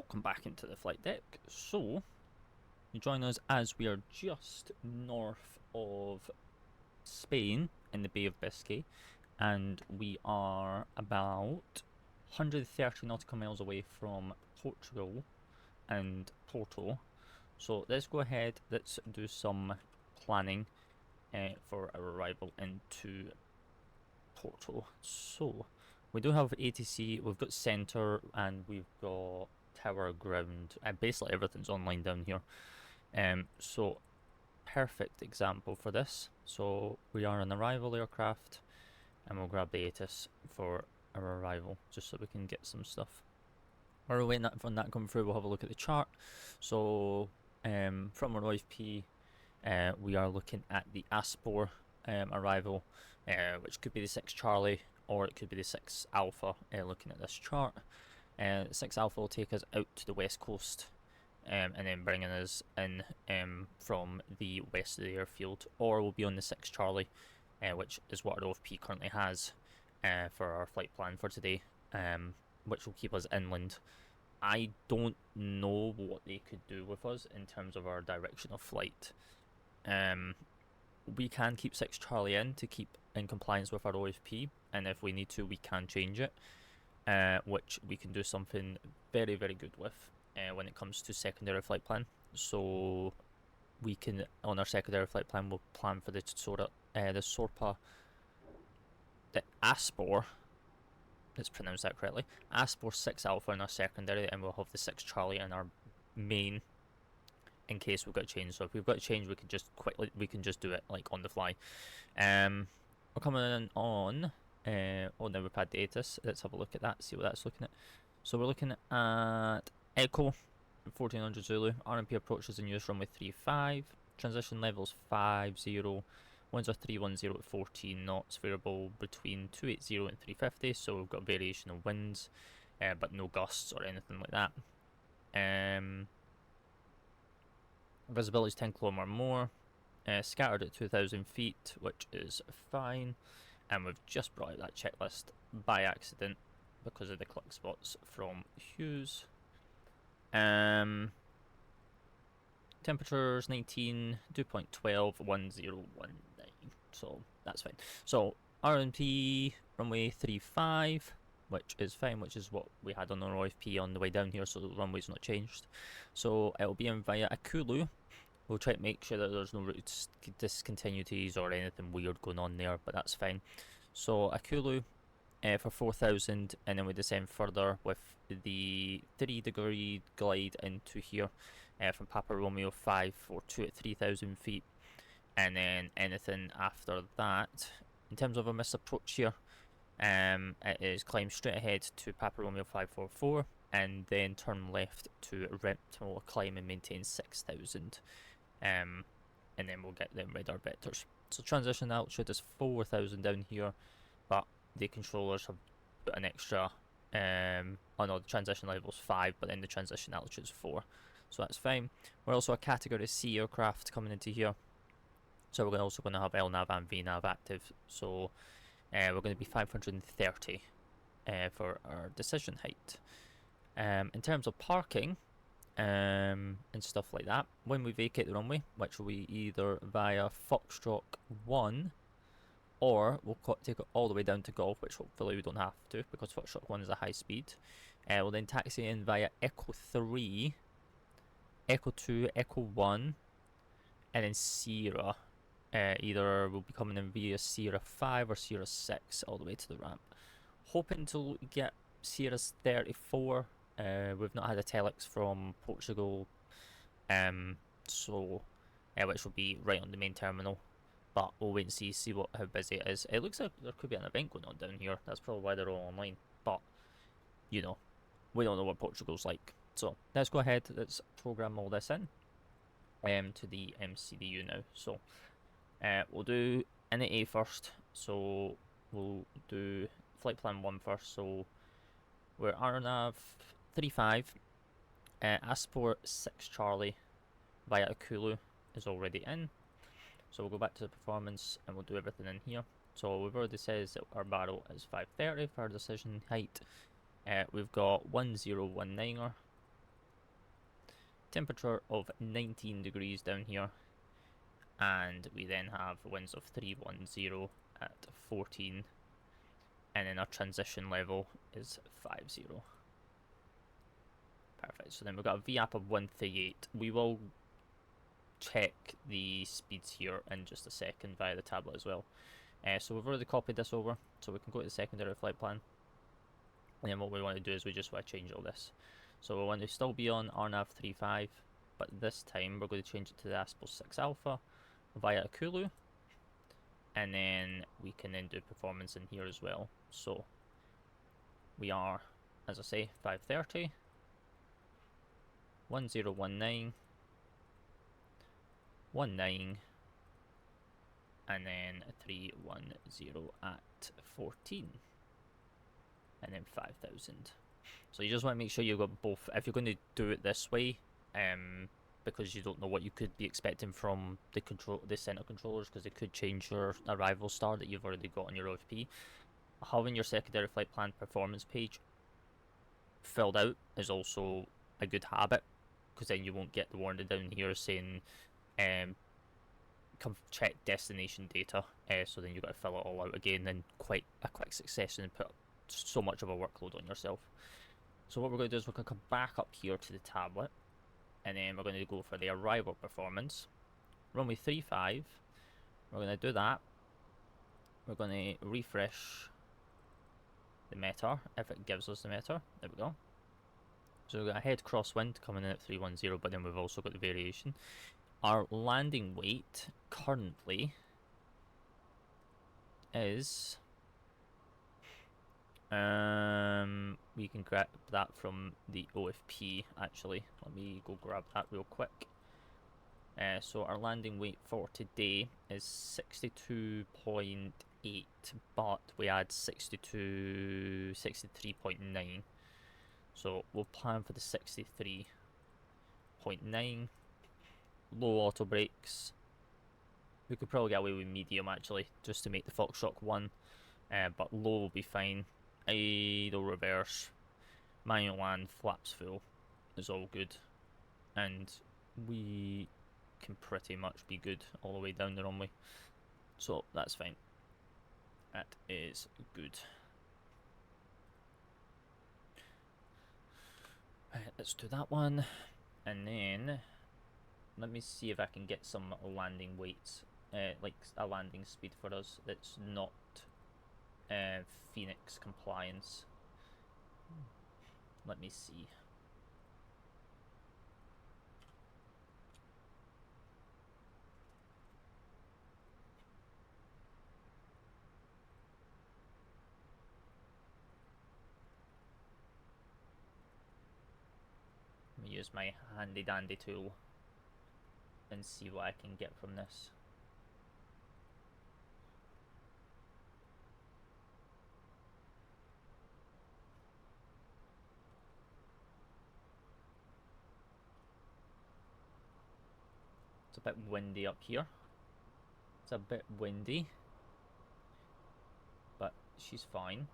welcome back into the flight deck. So, you join us as we are just north of Spain in the Bay of Biscay, and we are about 130 nautical miles away from Portugal and Porto. So let's go ahead, let's do some planning for our arrival into Porto. So we do have ATC, we've got centre, and we've got tower, ground, and basically everything's online down here. So perfect example for this. So we are an arrival aircraft, and we'll grab the ATIS for our arrival just so we can get some stuff. While we're waiting for that coming through, we'll have a look at the chart. So from our OFP, we are looking at the Aspor arrival, which could be the 6 Charlie or it could be the 6 Alpha. Looking at this chart, 6 Alpha will take us out to the west coast, and then bringing us in from the west of the airfield, or we'll be on the 6 Charlie, which is what our OFP currently has for our flight plan for today, which will keep us inland. I don't know what they could do with us in terms of our direction of flight. We can keep 6 Charlie in to keep in compliance with our OFP, and if we need to, we can change it, which we can do something very, very good with when it comes to secondary flight plan. So we can, on our secondary flight plan, we'll plan for the Sorpa, the Aspor, let's pronounce that correctly, Aspor 6 Alpha in our secondary, and we'll have the 6 Charlie in our main in case we've got to change. So if we've got to change, we can just do it like on the fly. We're coming in on oh, now we've had the ATIS. Let's have a look at that, see what that's looking at. So we're looking at Echo 1400 Zulu, RMP approaches in use runway 35, transition levels 50, winds are 310 at 14 knots, variable between 280 and 350, so we've got variation of winds, but no gusts or anything like that. Visibility is 10 km or more, scattered at 2,000 feet, which is fine, and we've just brought out that checklist by accident because of the click spots from Hughes. Temperatures 19, dew point 12, 1019, so that's fine. So RMP runway 35, which is fine, which is what we had on our OFP on the way down here, so the runway's not changed. So it'll be in via Akulu. We'll try to make sure that there's no route discontinuities or anything weird going on there, but that's fine. So Akulu for 4,000, and then we descend further with the 3-degree glide into here from Papa Romeo 542 at 3,000 feet, and then anything after that. In terms of a missed approach here, it is climb straight ahead to Papa Romeo 544, and then turn left to Reptile, climb and maintain 6,000, and then we'll get them radar vectors. So transition altitude is 4,000 down here, but the controllers have put an extra, oh no, the transition level is 5, but then the transition altitude is 4, so that's fine. We're also a category C aircraft coming into here, so we're also going to have LNAV and VNAV active, so we're going to be 530 for our decision height. In terms of parking and stuff like that, when we vacate the runway, which will be either via Foxtrot 1, or we'll take it all the way down to Golf, which hopefully we don't have to because Foxtrot 1 is a high speed. We'll then taxi in via Echo 3, Echo 2, Echo 1, and then Sierra. Either we'll be coming in via Sierra 5 or Sierra 6 all the way to the ramp. Hoping to get Sierra's 34. We've not had a telex from Portugal, so which will be right on the main terminal, but we'll wait and see how busy it is. It looks like there could be an event going on down here. That's probably why they're all online, but you know, we don't know what Portugal's like. So let's go ahead, let's program all this in to the MCDU now. So we'll do NAA first, so we'll do flight plan 1 first. So we're RNAV 35, Aspor 6 Charlie via Akulu is already in, so we'll go back to the performance and we'll do everything in here. So we've already said that our barrel is 530 for our decision height. We've got 1019er, temperature of 19 degrees down here, and we then have winds of 310 at 14, and then our transition level is 50. Perfect. So then we've got a VAP of 138. We will check the speeds here in just a second via the tablet as well. So we've already copied this over, so we can go to the secondary flight plan. And then what we want to do is we just want to change all this. So we want to still be on RNAV 35, but this time we're going to change it to the ASPO 6 Alpha via Kulu. And then we can then do performance in here as well. So we are, as I say, 530, 1019, 19, and then 310 at 14, and then 5000. So you just want to make sure you've got both. If you're going to do it this way, because you don't know what you could be expecting from the center controllers, because they could change your arrival star that you've already got on your OFP. Having your secondary flight plan performance page filled out is also a good habit, because then you won't get the warning down here saying come check destination data, so then you've got to fill it all out again in quite a quick succession and put so much of a workload on yourself. So what we're going to do is we're going to come back up here to the tablet, and then we're going to go for the arrival performance. Runway 35, we're going to do that. We're going to refresh the METAR, if it gives us the METAR. There we go. So we've got a head crosswind coming in at 310, but then we've also got the variation. Our landing weight currently is... we can grab that from the OFP actually. Let me go grab that real quick. So our landing weight for today is 62.8, but we add 63.9. So we'll plan for the 63.9. Low auto brakes. We could probably get away with medium actually, just to make the Foxtrot 1. But low will be fine. Idle reverse, manual land, flaps full is all good, and we can pretty much be good all the way down the runway, so that's fine. That is good. Let's do that one, and then let me see if I can get some landing weights, like a landing speed for us that's not Fenix compliance. Let me see. Let me use my handy dandy tool and see what I can get from this. It's a bit windy up here. It's a bit windy, but she's fine.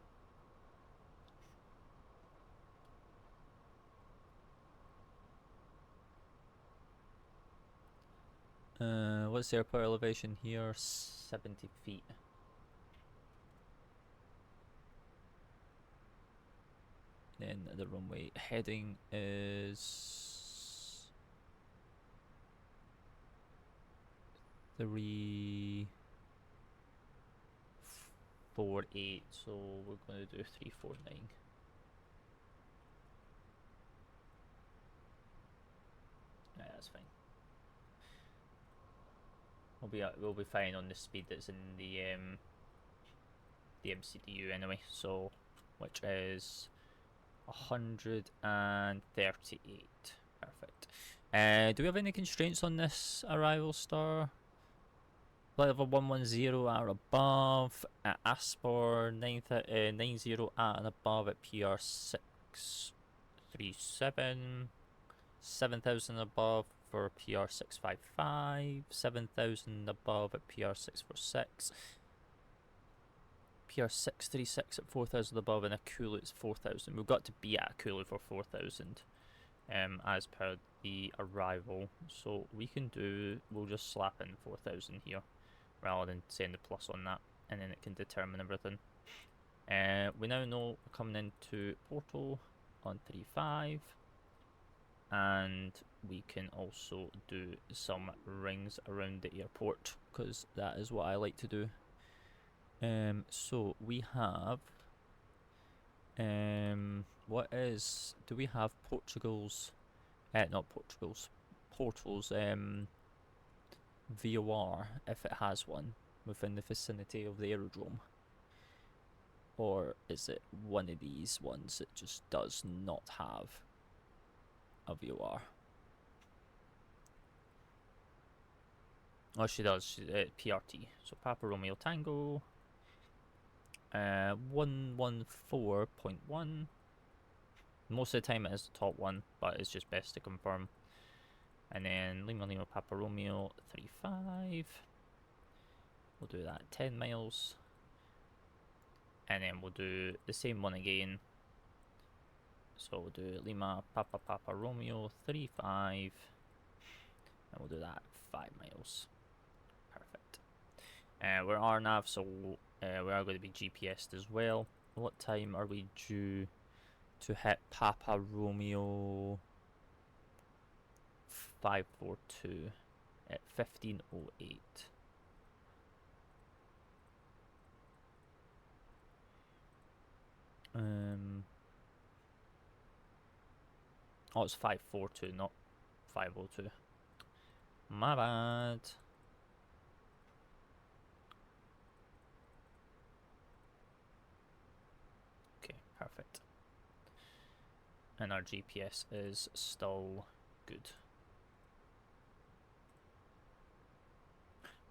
What's the airport elevation here? 70 feet. Then the runway heading is 348, so we're going to do 349. Yeah, that's fine. We'll be fine on the speed that's in the MCDU anyway. So, which is 138. Perfect. Do we have any constraints on this arrival star? Level 110 or above, at ASPOR 90 at and above at PR 637, 7,000 above for PR 655, 7,000 above at PR 646, PR 636 at 4,000 above, and a Kulu is 4,000. We've got to be at a Kulu for 4,000, as per the arrival. So we can do, we'll just slap in 4,000 here rather than saying the plus on that, and then it can determine everything. We now know we're coming into Porto on 35, and we can also do some rings around the airport because that is what I like to do. So we have what is, do we have Portugal's not Portugal's, Porto's VOR, if it has one, within the vicinity of the aerodrome? Or is it one of these ones that just does not have a VOR? Oh, she does. PRT. So Papa Romeo Tango. 114.1. Most of the time it is the top one, but it's just best to confirm. And then Lima Lima Papa Romeo 35. We'll do that 10 miles. And then we'll do the same one again. So we'll do Lima Papa Papa Romeo 35. And we'll do that 5 miles. Perfect. We're RNAV, so we are going to be GPS'd as well. What time are we due to hit Papa Romeo 542 at 15:08? Oh, it's 542, not 502. My bad. Okay, perfect. And our GPS is still good.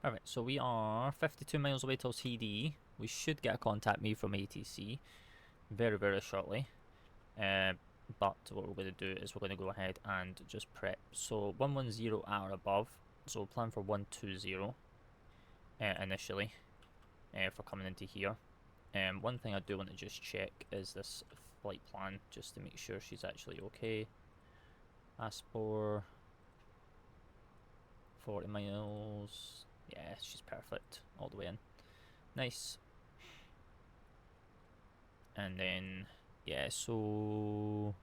Perfect, so we are 52 miles away till TD. We should get a contact me from ATC very, very shortly. But what we're going to do is we're going to go ahead and just prep. So 110 are above, so we'll plan for 120 initially for coming into here. One thing I do want to just check is this flight plan, just to make sure she's actually okay. Aspor 40 miles. Yeah, she's perfect all the way in. Nice. And then, yeah, so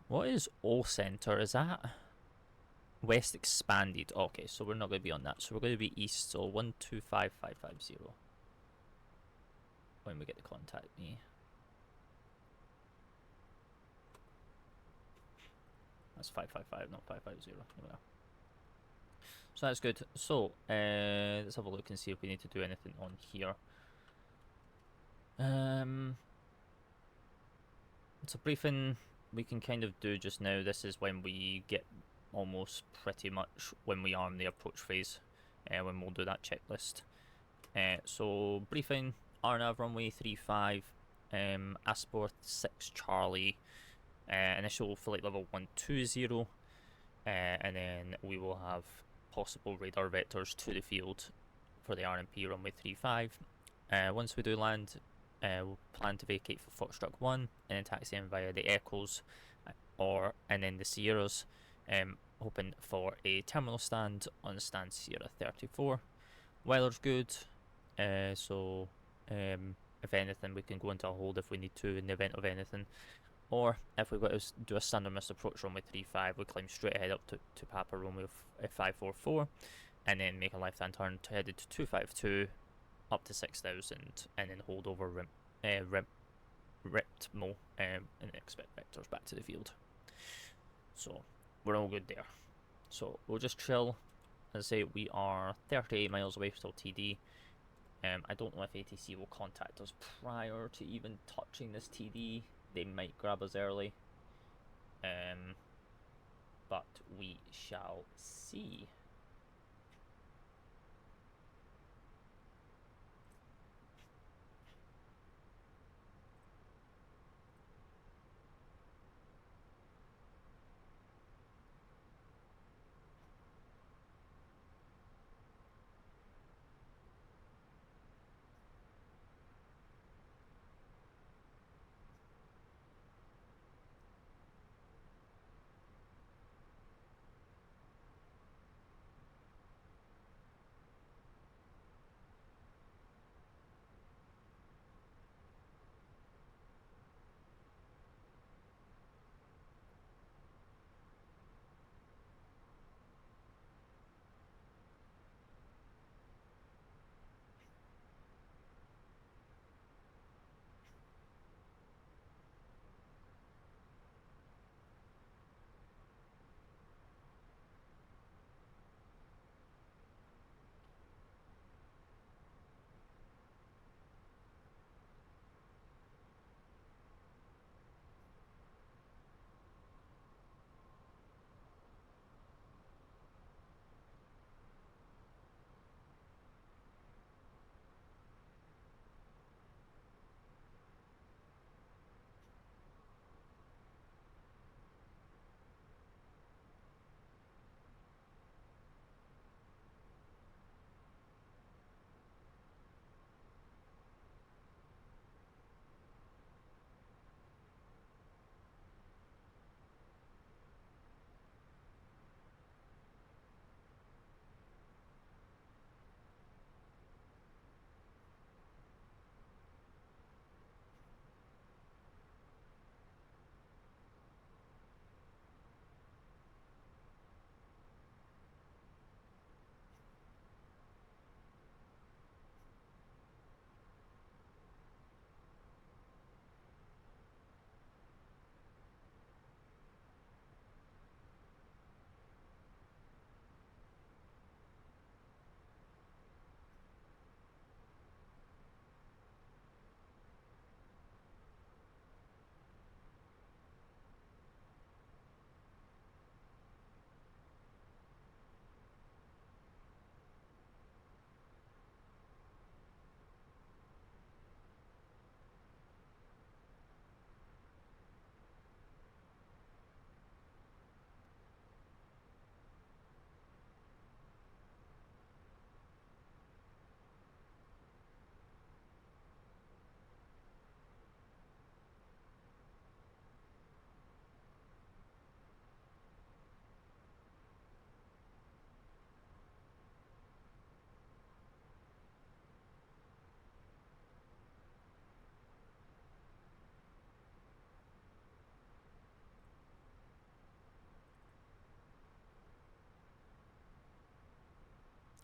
what is O Center? Is that West Expanded? Okay, so we're not going to be on that. So we're going to be East, so 125550 when we get the contact me. That's 555, not 550. So that's good. So let's have a look and see if we need to do anything on here. It's a briefing we can kind of do just now. This is when we get almost pretty much when we are in the approach phase, when we'll do that checklist. So briefing, RNAV runway 35, Asport 6 Charlie, initial flight level 120, and then we will have possible radar vectors to the field for the RMP runway 35. Once we do land, we'll plan to vacate for Foxtrot 1 and then taxi in via the Echoes and then the Sierras, hoping for a terminal stand on stand Sierra 34. Weather's good, so if anything we can go into a hold if we need to in the event of anything, or if we've got to do a standard missed approach runway 35, we climb straight ahead up to Papa Romeo 544 and then make a left hand turn to headed to 252 up to 6,000 and then hold over Riptmo and expect vectors back to the field. So we're all good there. So we'll just chill. As I say, we are 38 miles away till TD. I don't know if ATC will contact us prior to even touching this TD. They might grab us early. But we shall see.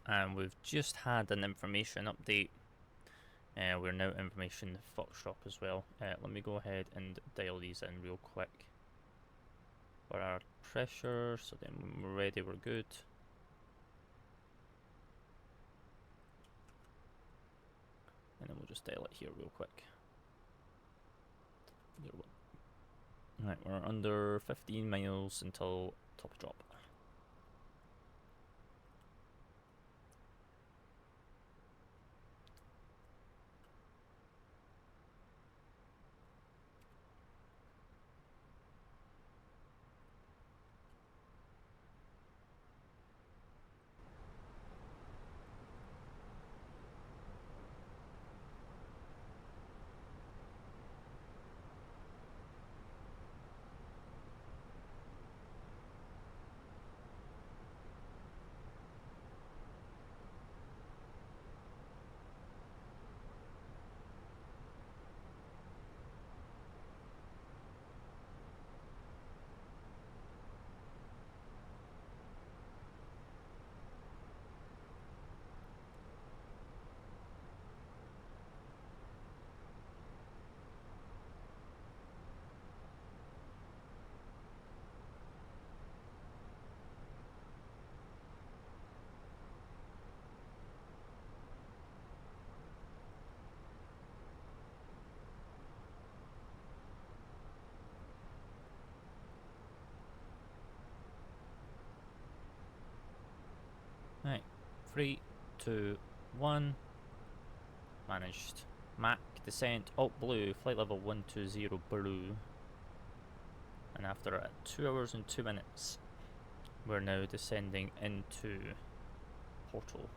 and we've just had an information update. We're now information Foxtrot as well. Let me go ahead and dial these in real quick for our pressure, so then when we're ready we're good. And then we'll just dial it here real quick. Right, we're under 15 miles until top drop. Right, 3, 2, 1. Managed. Mac descent, alt blue, flight level 120 blue. And after 2 hours and 2 minutes, we're now descending into Porto.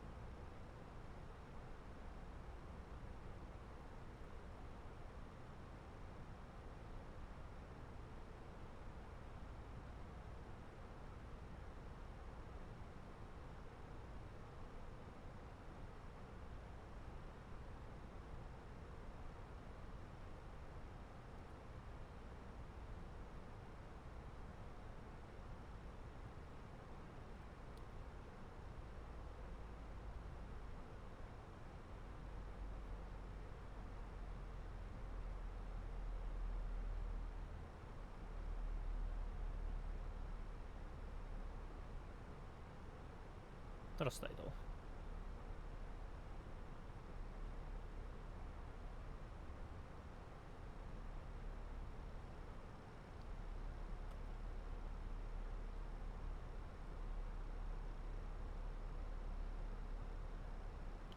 Thrust idle.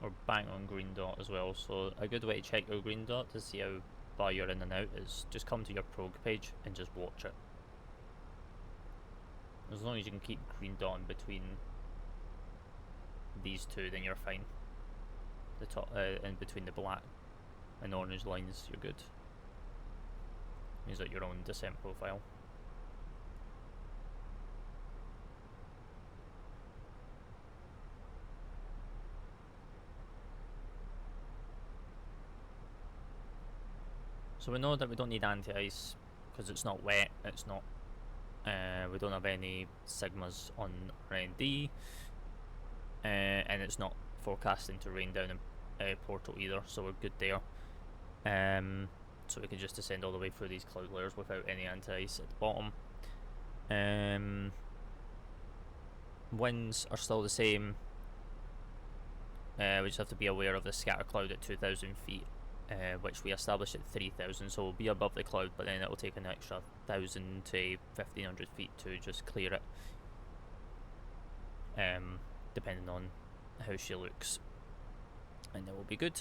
We're bang on green dot as well, so a good way to check your green dot to see how far you're in and out is just come to your prog page and just watch it. As long as you can keep green dot in between these two, then you're fine. The top, in between the black and orange lines, you're good. Means that you're on descent profile. So we know that we don't need anti-ice because it's not wet, it's not, we don't have any sigmas on RND, and it's not forecasting to rain down in Porto either, so we're good there. So we can just descend all the way through these cloud layers without any anti-ice at the bottom. Winds are still the same. We just have to be aware of the scatter cloud at 2,000 feet, which we established at 3,000, so we'll be above the cloud, but then it'll take an extra 1,000 to 1,500 feet to just clear it, depending on how she looks, and then we'll be good.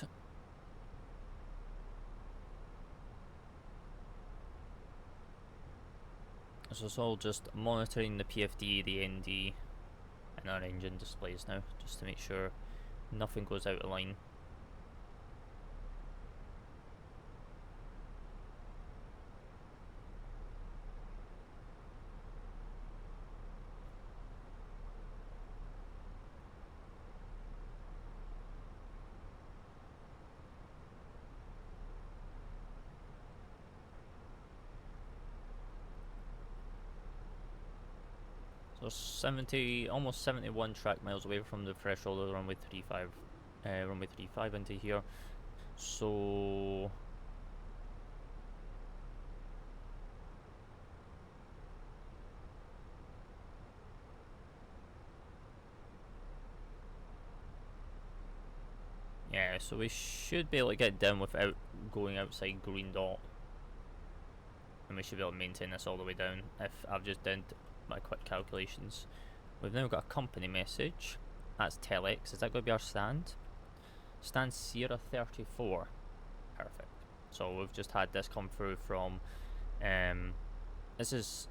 So it's all just monitoring the PFD, the ND, and our engine displays now, just to make sure nothing goes out of line. So 70, almost 71 track miles away from the threshold of the runway 35 into here. So yeah, so we should be able to get down without going outside green dot, and we should be able to maintain this all the way down if I've just done my quick calculations. We've now got a company message. That's Telex. Is that going to be our stand? Stand Sierra 34. Perfect. So we've just had this come through from this is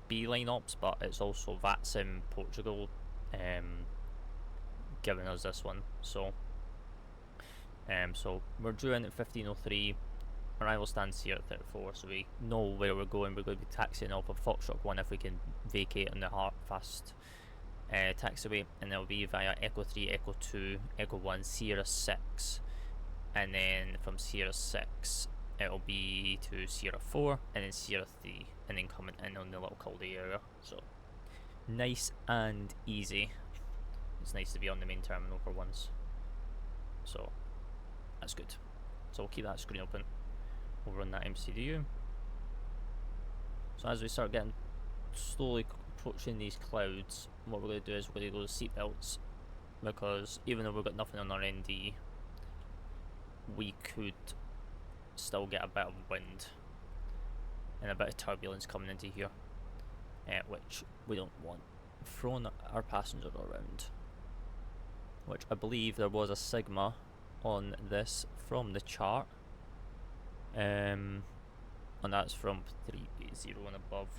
B-line ops, but it's also VATSIM Portugal giving us this one. So so we're due in at 15:03. Arrival stand Sierra 34, so we know where we're going. We're going to be taxiing off of Foxtrot 1 if we can vacate on the fast taxiway, and it'll be via Echo 3, Echo 2, Echo 1, Sierra 6, and then from Sierra 6 it'll be to Sierra 4, and then Sierra 3, and then coming in on the little Caldy area. So nice and easy. It's nice to be on the main terminal for once, so that's good. So we'll keep that screen open over on that MCDU. So as we start getting slowly approaching these clouds, what we're going to do is we're going to go to seatbelts, because even though we've got nothing on our ND, we could still get a bit of wind and a bit of turbulence coming into here, which we don't want, throwing our passenger around, which I believe there was a sigma on this from the chart, and that's from 380 and above.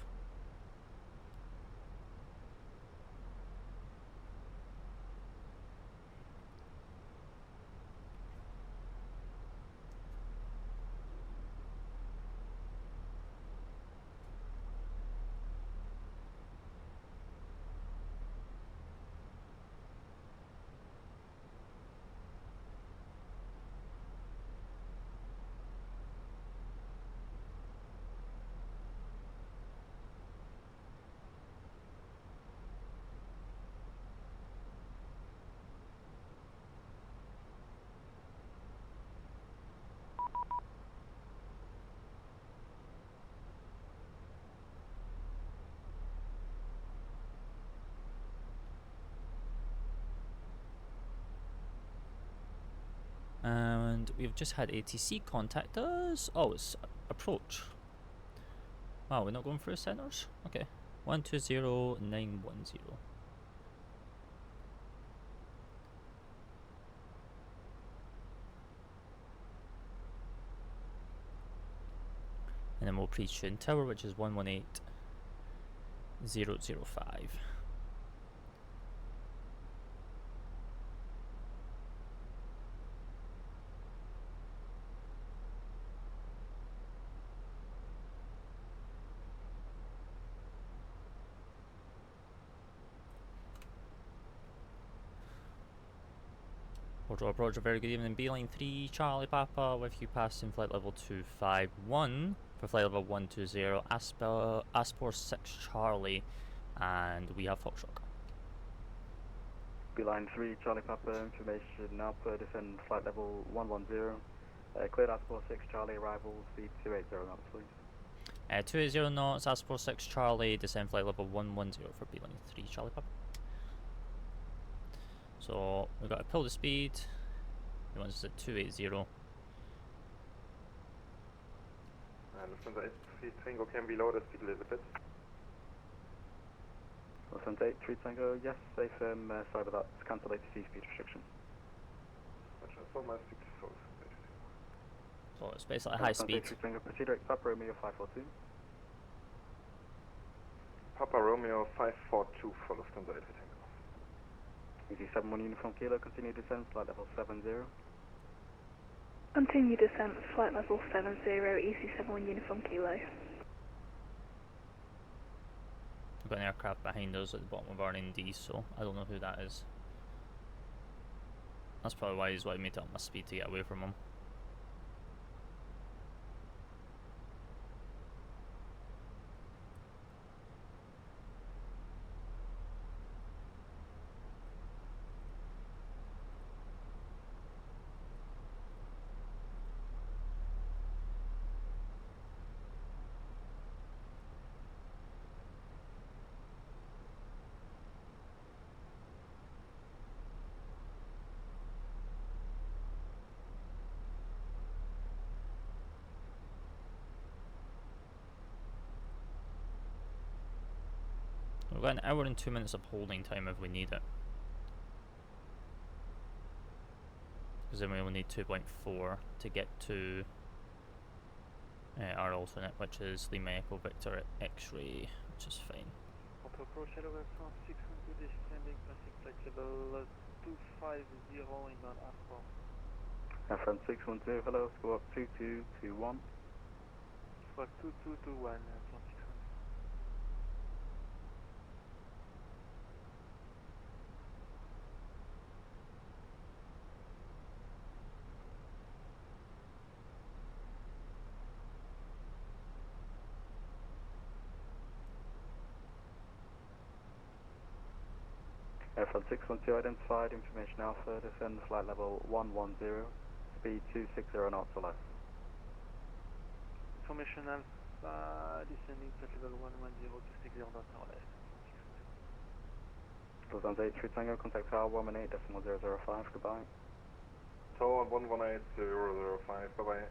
And we've just had ATC contact us. Oh, it's approach. Wow, we're not going through centers? Okay. 120910. And then we'll pre-tune tower, which is 118005. Porto approach, a very good evening. B-line 3, Charlie Papa, with you passing flight level 251 for flight level 120, Aspor 6 Charlie, and we have Foxtrot. B-line 3, Charlie Papa, information now per descend flight level 110, cleared Aspor 6 Charlie, arrival speed 280 knots please. 280 knots, Aspor 6 Charlie, descend flight level 110 for B-line 3, Charlie Papa. So we've got to pull the speed. He wants us at 280. Lufthansa 83 Tango can be low the speed a little bit. Lufthansa 83 Tango, yes, safe, sorry about that, cancel ATC speed restriction. So it's basically high speed. 83 Tango, proceed direct Papa Romeo 542. Papa Romeo 542 for Lufthansa 83 Tango. Easy 71 uniform kilo, continue descent, flight level 70. Continue descent, flight level 70, easy 71 uniform kilo. We've got an aircraft behind us at the bottom of our ND, so I don't know who that is. That's probably why he's wanted me to up my speed to get away from him. we've got an hour and 2 minutes of holding time if we need it. Because then we only need 2.4 to get to our alternate, which is Lima Echo Victor X-ray, which is fine. Porto Approach, hello, Aircraft 612 descending, passing flight level 250 inbound R4. Airfront 612, hello, squawk 2221. Squawk 2221, Airfront 612. Airfront 612 identified, information Alpha, descend flight level 110, speed 260 knots or less. Information Alpha, descending flight level 110, 260 knots or less. Lufthansa 83 Tango, contact tower 118.005, goodbye. Tower 118.005, bye-bye.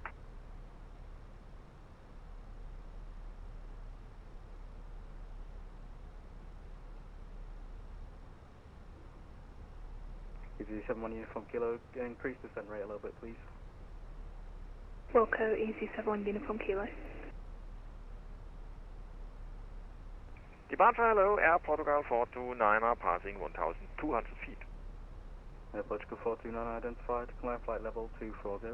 EZ71 Uniform Kilo, increase descent rate a little bit, please. Wilco, EZ71 Uniform Kilo. Departure, hello, Air Portugal 429, passing 1,200 feet. Air Portugal 429 identified, climb flight level 240.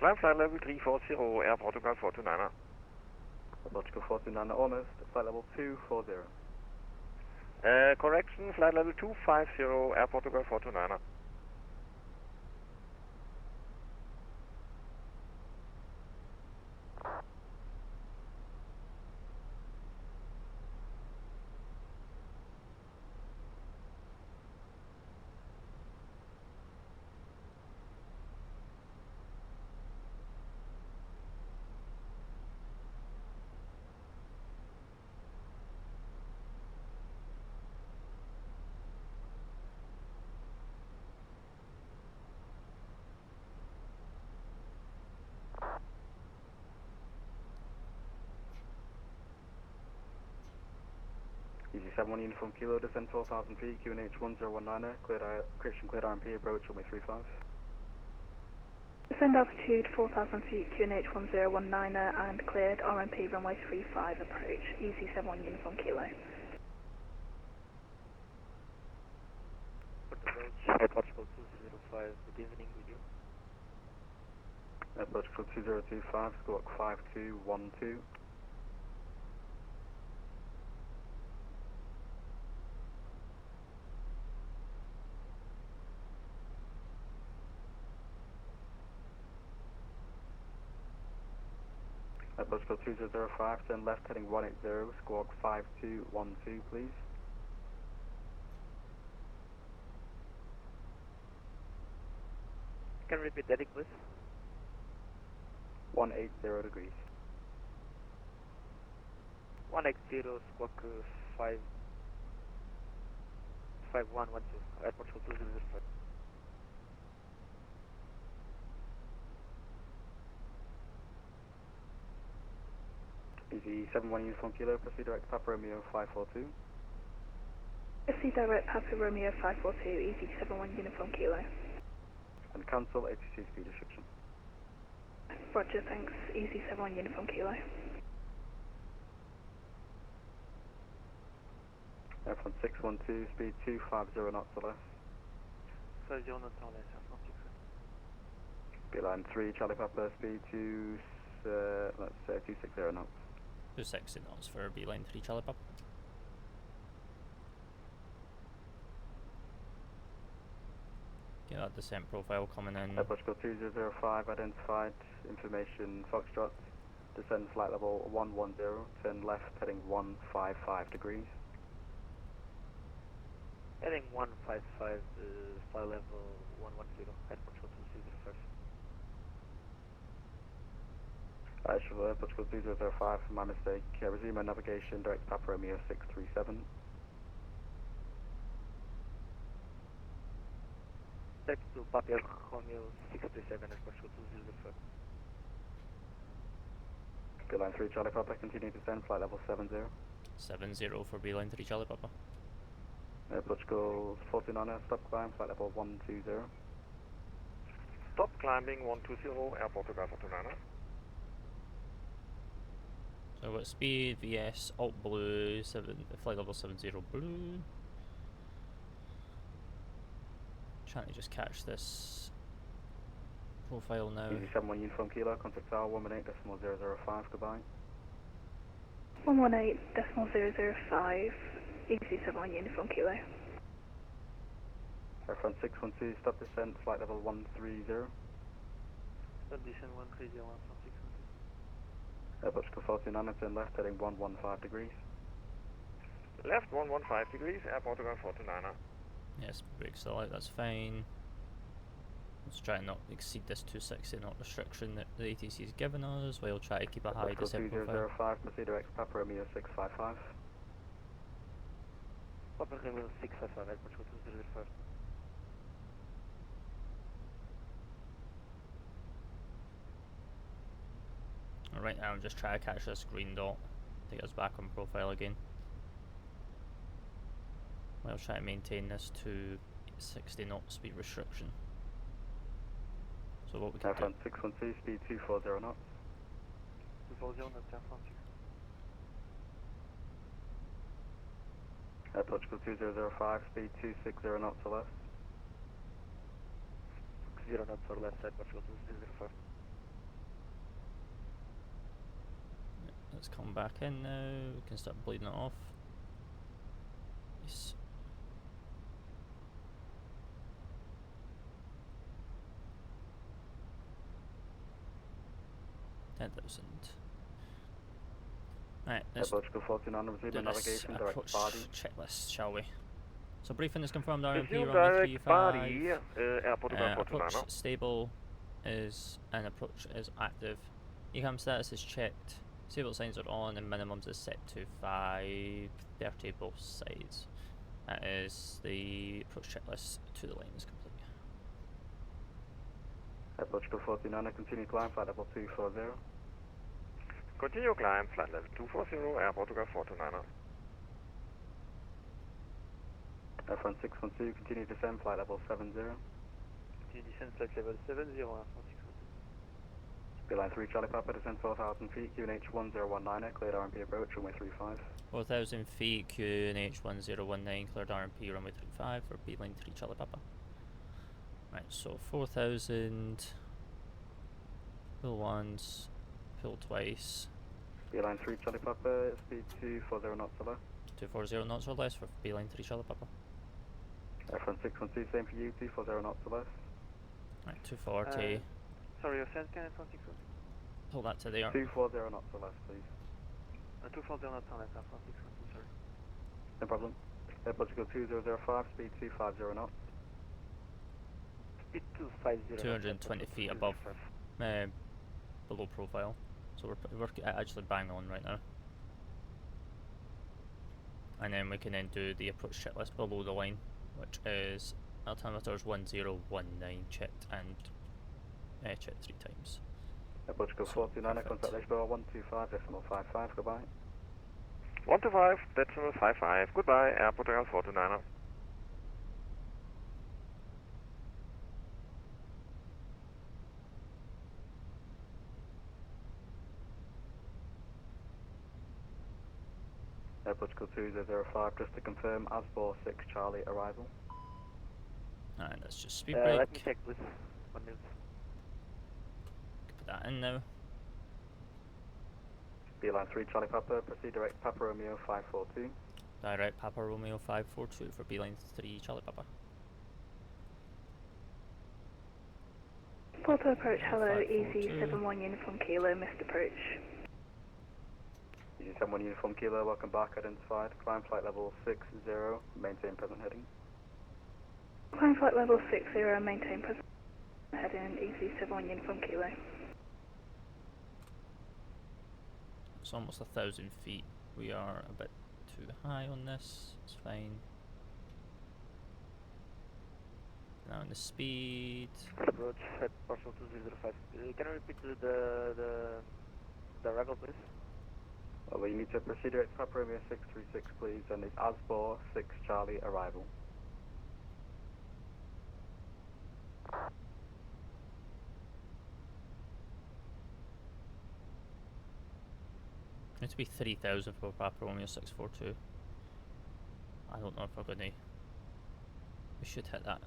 Climb flight level 340, Air Portugal 429. Air Portugal 429 almost, flight level 240. Correction, flight level 250, Air Portugal 429. EZ71 Uniform Kilo, descend 12,000 feet, QNH 1019, correction cleared RMP, approach runway 35. Descend altitude 4,000 feet, QNH 1019 and cleared RMP runway 35 approach, EZ71 Uniform Kilo. Portugal 205, good evening with you. Portugal 2025, squawk 5212. Portugal 2005, turn left heading 180, squawk 5212, please. Can you repeat that, please? 180 degrees. 180, squawk 5112, at Portugal 2005. EZ71 Uniform Kilo, proceed direct Papa Romeo 542. Proceed direct Papa Romeo 542, EZ71 Uniform Kilo. And cancel ATC speed restriction. Roger, thanks. EZ71 Uniform Kilo. Airfront 612, speed 250 knots or less. 50 knots or less, Airfront 612. Beeline 3, Charlie Papa, speed let's say 260 knots. 260 knots for Beeline 3 Charlie Papa. Get that descent profile coming in. Portugal 2005 identified, information Foxtrot, descend flight level 110, turn left heading 155 degrees. Heading 155, flight level 110, at Portugal 2005. Sure, Portugal 2005, my mistake. Resume our navigation, direct Papa Romeo 637. Direct to Papa Romeo 637 at Portugal 2005. Beeline 3, Charlie Papa, continue to descend, flight level 70. 70 for Beeline 3 Charlie Papa. Portugal 49er, stop climb, flight level 120. Stop climbing 120, Air Portugal 49er. So what speed? VS Alt Blue, flight level 70 Blue. Trying to just catch this profile now. Easy 71 uniform kilo, contact tower 118.005, goodbye. 118.005, easy 71 uniform kilo. Air France 612, stop descent, flight level 130. Stop descent 130, Air France 612. Air Portugal 49er, turn left, heading 115 degrees. Left 115 degrees, Air Portugal 49er. Yes, brake still out, that's fine. Let's try and not exceed this 260 knot restriction that the ATC has given us, while try to keep a high descent profile. 2005, proceed direct Papa Romeo 655. Papa Romeo 655, Air Portugal 2005. Right now I'm just trying to catch this green dot to get us back on profile again. We'll try to maintain this to 60 knot speed restriction. So what we can Air do... France 612, speed 240 knots. 240 knots, Air France 612. Air Portugal 2005, speed 260 knots or less. 0 knots or less, Air Portugal 2005. Let's come back in now, we can start bleeding it off. Yes. Right, let's do this approach checklist, shall we? So briefing is confirmed, RMP runway 35, approach stable is, and approach is active. ECAM status is checked, seatbelt signs are on, and minimums is set to 530 both sides. That is the approach checklist to the line is complete. Portugal 49, continue climb, flight level 240. Continue climb, flight level 240, Air Portugal 49er. Air France 612, continue descend, flight level 70. Continue descend, flight level 70, Air France 612. Beeline 3 Charlie Papa, descend 4,000 feet, QNH 1019, cleared RMP approach, runway 35. 4,000 feet, QNH 1019, cleared RMP, runway 35 for Beeline 3 Charlie Papa. Right, so 4,000, pull once, pull twice. Beeline 3 Charlie Papa, speed 240 knots or less. 240 knots or less for Beeline 3 Charlie Papa. Air France 612, same for you, 240 knots or less. Right, 240. Sorry, your sense can Air France 612? Pull that to there. 240 knots or less, please. 240 knots or less, Air France 612, sorry. No problem. Air Portugal 2005, speed 250 knots. Speed 250. 220 feet above, below profile. So we're actually bang on right now. And then we can then do the approach checklist below the line, which is altimeters 1019 checked and checked 3 times. Air Portugal 49, contact Lisboa 125.55, goodbye. 125.55, goodbye, Air Portugal 49er. Air Portugal 2005, just to confirm, Asbor 6 Charlie arrival. And that's just speed break. Let me check please. 1 minute. Put that in now. Beeline 3 Charlie Papa, proceed direct Papa Romeo 542. Direct Papa Romeo 542 for Beeline 3 Charlie Papa. Porto approach, hello, easy 71 uniform kilo, missed approach. Easy 71 uniform kilo, welcome back, identified. Climb flight level 60, maintain present heading. Climb flight level 60, maintain present heading, easy 71 uniform kilo. It's almost 1,000 feet. We are a bit too high on this. It's fine. Now in the speed. Approach at Parcel 2005. Can you repeat the arrival, please? Well, you need to proceed direct to Papa Romeo 636, please, and it's ASBOR 6 Charlie arrival. Need to be 3,000 for Papa Romeo 642. I don't know if we're gonna. We should hit that.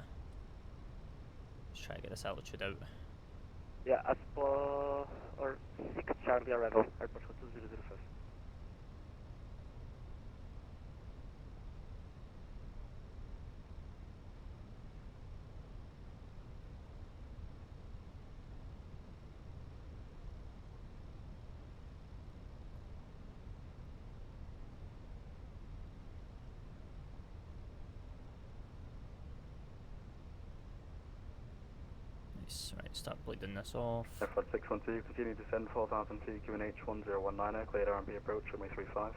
Let's try to get this altitude out. Yeah, ASBOR or 6 Charlie arrival, airport 2005. Nice. Right, start bleeding this off. Airport 612, continue to descend 4,000 feet, QNH 1019, cleared RMB approach, runway 35.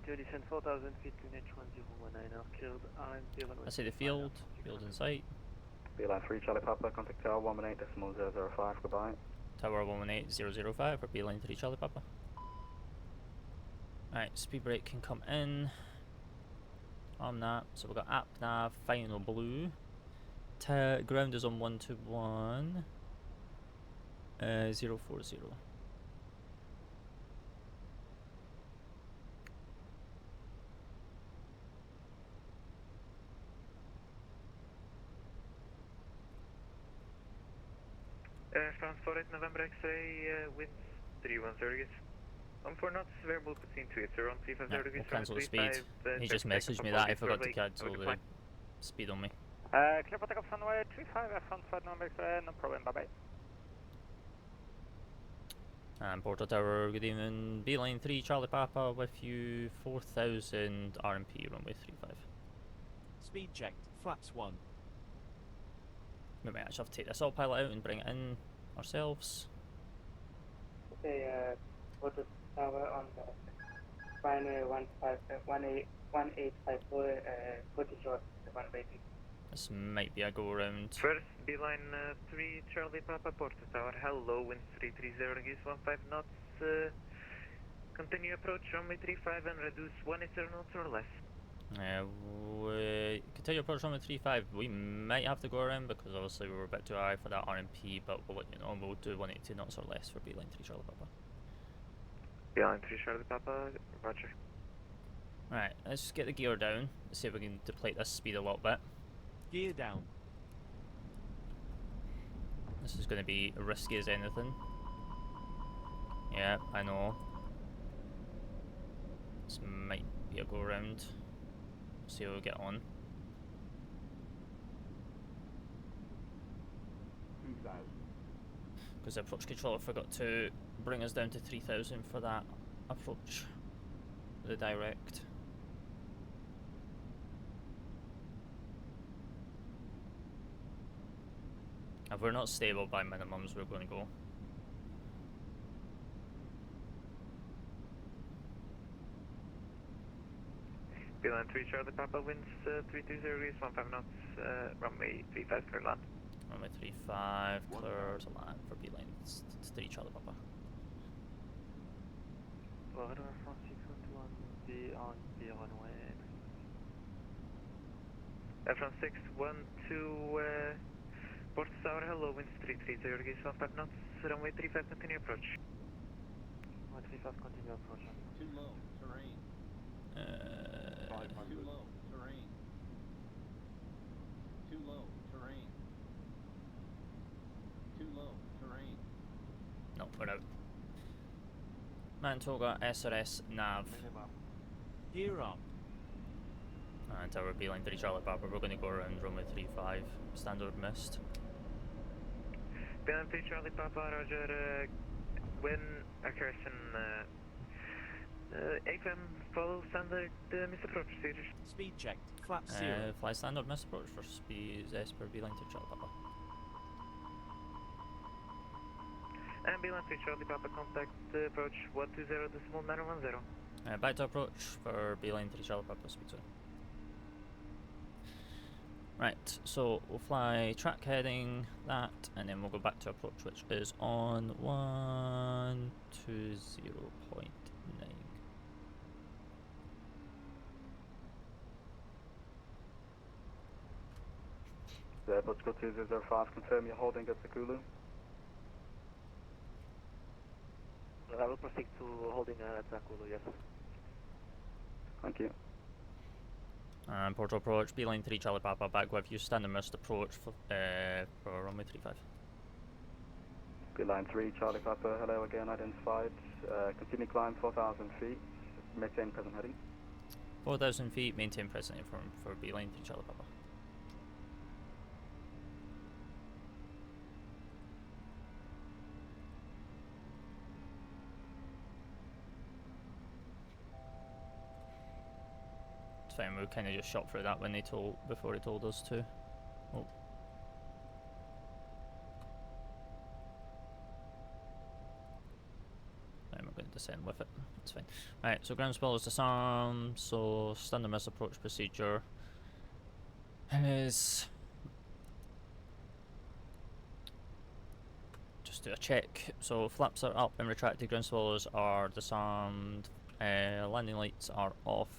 Continue descend 4,000 feet, QNH 1019, cleared RMB runway. I see the field. Field in sight. Beeline 3 Charlie Papa, contact tower 118.005, goodbye. Tower 118.005 for Beeline 3 Charlie Papa. Alright, speed brake can come in on that. So we've got app nav, final blue. Ground is on 121 040. France 48 November X-ray, winds 310 degrees. 4 knots, variable between 280 and 350 Yeah, degrees. we'll cancel the speed. He just messaged me that I forgot to cancel the speed on me. Clear for takeoff runway 35, France 48 November X-ray, no problem, bye bye. And Porto Tower, good evening. Beeline 3 Charlie Papa with you, 4,000 RMP, runway 35. Speed checked, flaps 1. We might actually have to take this autopilot out and bring it in ourselves. Okay, Porto Tower on the final 1854, Porto short, the 180. This might be a go around. First, Beeline 3 Charlie Papa, Porto Tower, hello, winds 330 degrees, 15 knots. Continue approach, runway 35 and reduce 180 knots or less. We continue approach runway 35. We might have to go around because obviously we were a bit too high for that RMP, but we'll let you know. We'll do 180 knots or less for Beeline 3 Charlie Papa. Beeline 3 Charlie Papa, roger. Right, let's just get the gear down. Let's see if we can deplete this speed a little bit. Gear down. This is going to be risky as anything. Yeah, I know. This might be a go around. See how we get on. Because the approach controller forgot to bring us down to 3,000 for that approach. The direct. If we're not stable by minimums, we're going to go. Beeline 3 Charlie Papa, winds 320 degrees, 15 knots, runway 35 clear land. Runway 35, clear to land for Beeline 3 Charlie Papa. Corridor from 621, be on the runway. From 612, Porto Tower, hello, winds 330 degrees, 15 knots, runway 35, continue approach. Runway 35, continue approach. Too low, terrain. Too low, terrain. Too low, terrain. Too low, terrain. No, put out. Mantoga SRS nav. Gear up. And Tower Beeline 3 Charlie Papa, we're going to go around runway 35, standard mist. Beeline 3 Charlie Papa, roger, when accuracy AFM, follow standard mist approach procedures. Speed checked, flap 0. Fly standard mist approach for speed as per Beeline 3 Charlie Papa. And Beeline 3 Charlie Papa, contact approach 120.910. Back to approach for Beeline 3 Charlie Papa, speed 2. Right, so we'll fly track heading, that, and then we'll go back to approach, which is on 120.9. Portugal 2005, confirm you're holding at Takulu. I will proceed to holding at Takulu, yes. Thank you. And Porto approach, beeline 3 Charlie Papa, back with you, standing missed approach for runway 35. Beeline 3 Charlie Papa, hello again, identified. Continue climb 4,000 feet, maintain present heading. 4,000 feet, maintain present inform for beeline 3 Charlie Papa. It's fine, we kind of just shot through that when they before he told us to. Oh. I'm going to descend with it. It's fine. Right, so ground swell is disarmed. So standard miss approach procedure is just do a check. So flaps are up and retracted. Ground swallows are disarmed. Landing lights are off.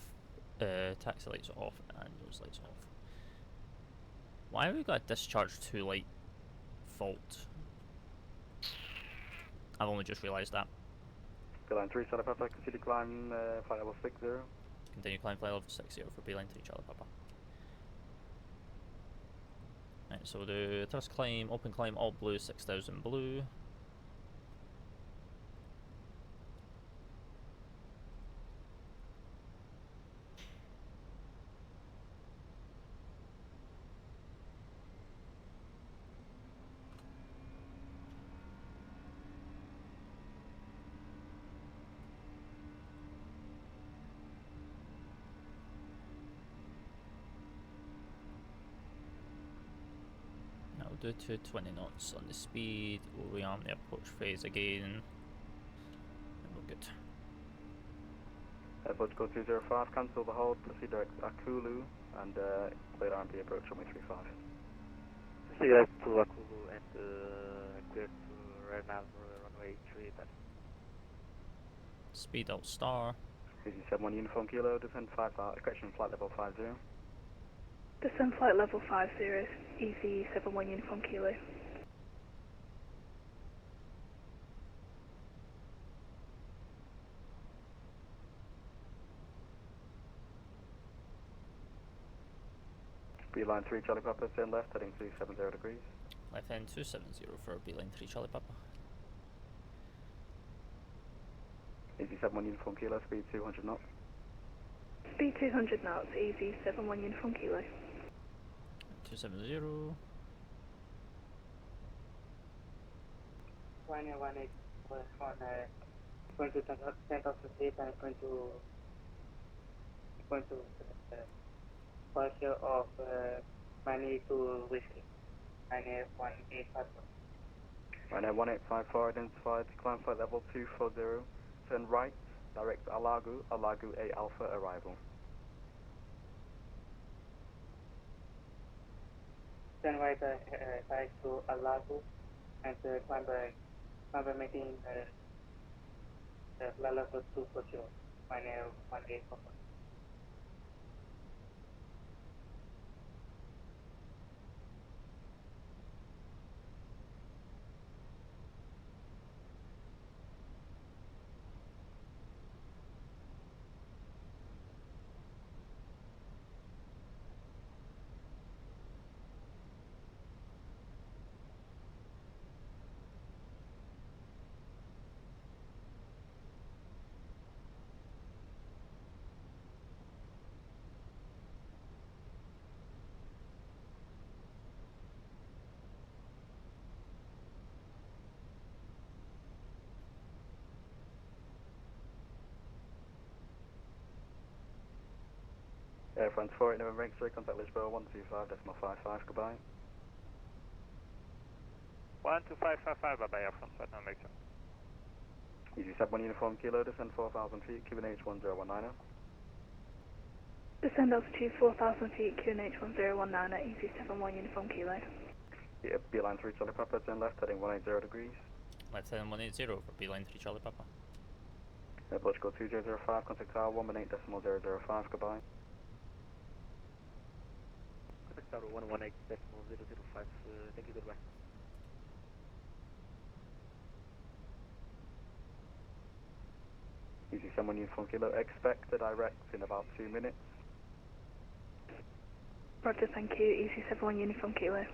Taxi lights are off and nose lights off. Why have we got a discharge to light fault? I've only just realised that. Beeline 3 Charlie Papa, continue climb flight level 60. Continue climb flight level 60 for beeline 3 Charlie Papa. Right, so we'll do thrust climb, open climb, all blue, 6,000 blue. Do 220 knots on the speed. We arm the approach phase again. And we're good. Portugal 205, cancel the hold, proceed direct Akulu, and clear RMP approach runway 35. Proceed direct to Akulu and clear to right now runway 35. Speed out star. Easy 71 uniform kilo, descend 5, correction flight level 50. Descend flight level 50, easy 71 uniform kilo. Beeline 3 Charlie Papa, turn left, heading 270 degrees. Left end 270 for beeline 3 Charlie Papa. Easy 71 uniform kilo, speed 200 knots. Speed 200 knots, easy 71 uniform kilo. 270. 118 on going to 10th of the state and going to partial of 982 whiskey. 91854. 1854 identified, climb flight level 240, turn right, direct Alagu, Alagu A Alpha arrival. Then right back to Alago and climb by making the level 2 for sure. 1844. Air France 4 November X-ray, contact Lisboa 125.55, goodbye. 12555, bye bye, Air France 4 November X-ray. Easy 71 uniform kilo, descend 4,000 feet, QNH 1019. Descend altitude 4,000 feet, QNH 1019, easy 71 uniform kilo. Yeah, beeline 3 Charlie Papa, turn left, heading 180 degrees. Left heading 180 for beeline 3 Charlie Papa. Portugal 2005, contact tower 118.005, goodbye. Tower 118.005, thank you, goodbye. Easy 71 Uniform Kilo, expect a direct in about 2 minutes. Roger, thank you. Easy 71 Uniform Kilo.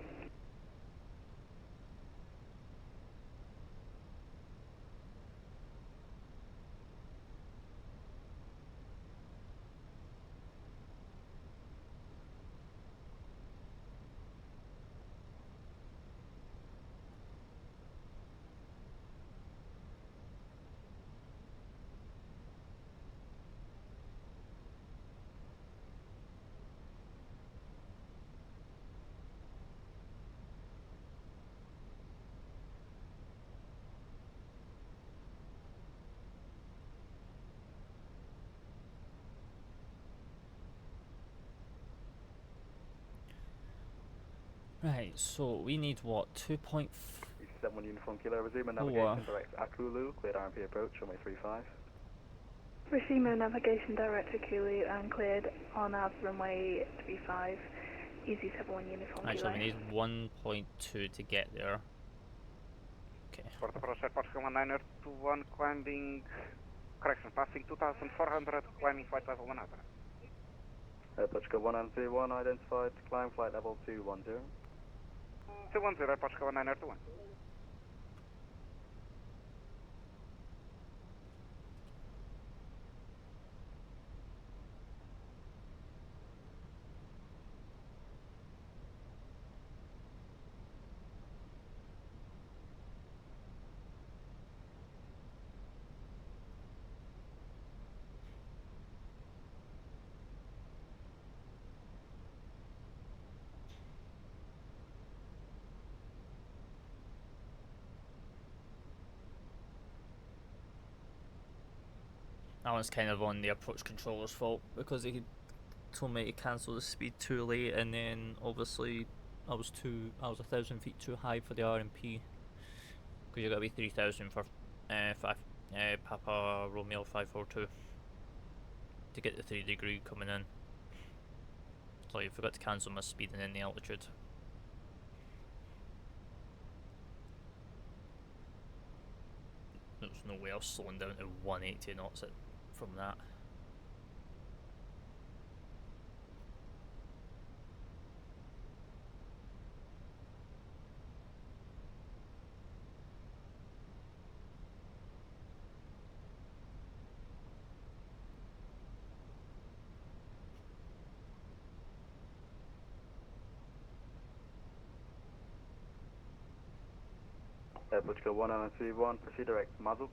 Right, so we need what, 2.4? 71 Uniform Kilo, resume navigation direct Akulu, cleared RMP approach, runway 35. Resume navigation direct to Kulu and cleared on our runway 35. Easy 71 Uniform Kilo. Actually, we need 1.2 to get there. Okay. Porto Airport, Portugal 1921, climbing, correction, passing 2,400, climbing flight level 100. Portugal 1921, identified, climb flight level 210. 210, Portugal 1921. That one's kind of on the approach controller's fault because he told me to cancel the speed too late, and then obviously I was 1,000 feet too high for the RMP because you got to be 3,000 for Papa Romeo 542 to get the 3 degree coming in. So I forgot to cancel my speed and then the altitude. There's no way I was slowing down to 180 knots from that. Portugal 1921, proceed direct Mazuk.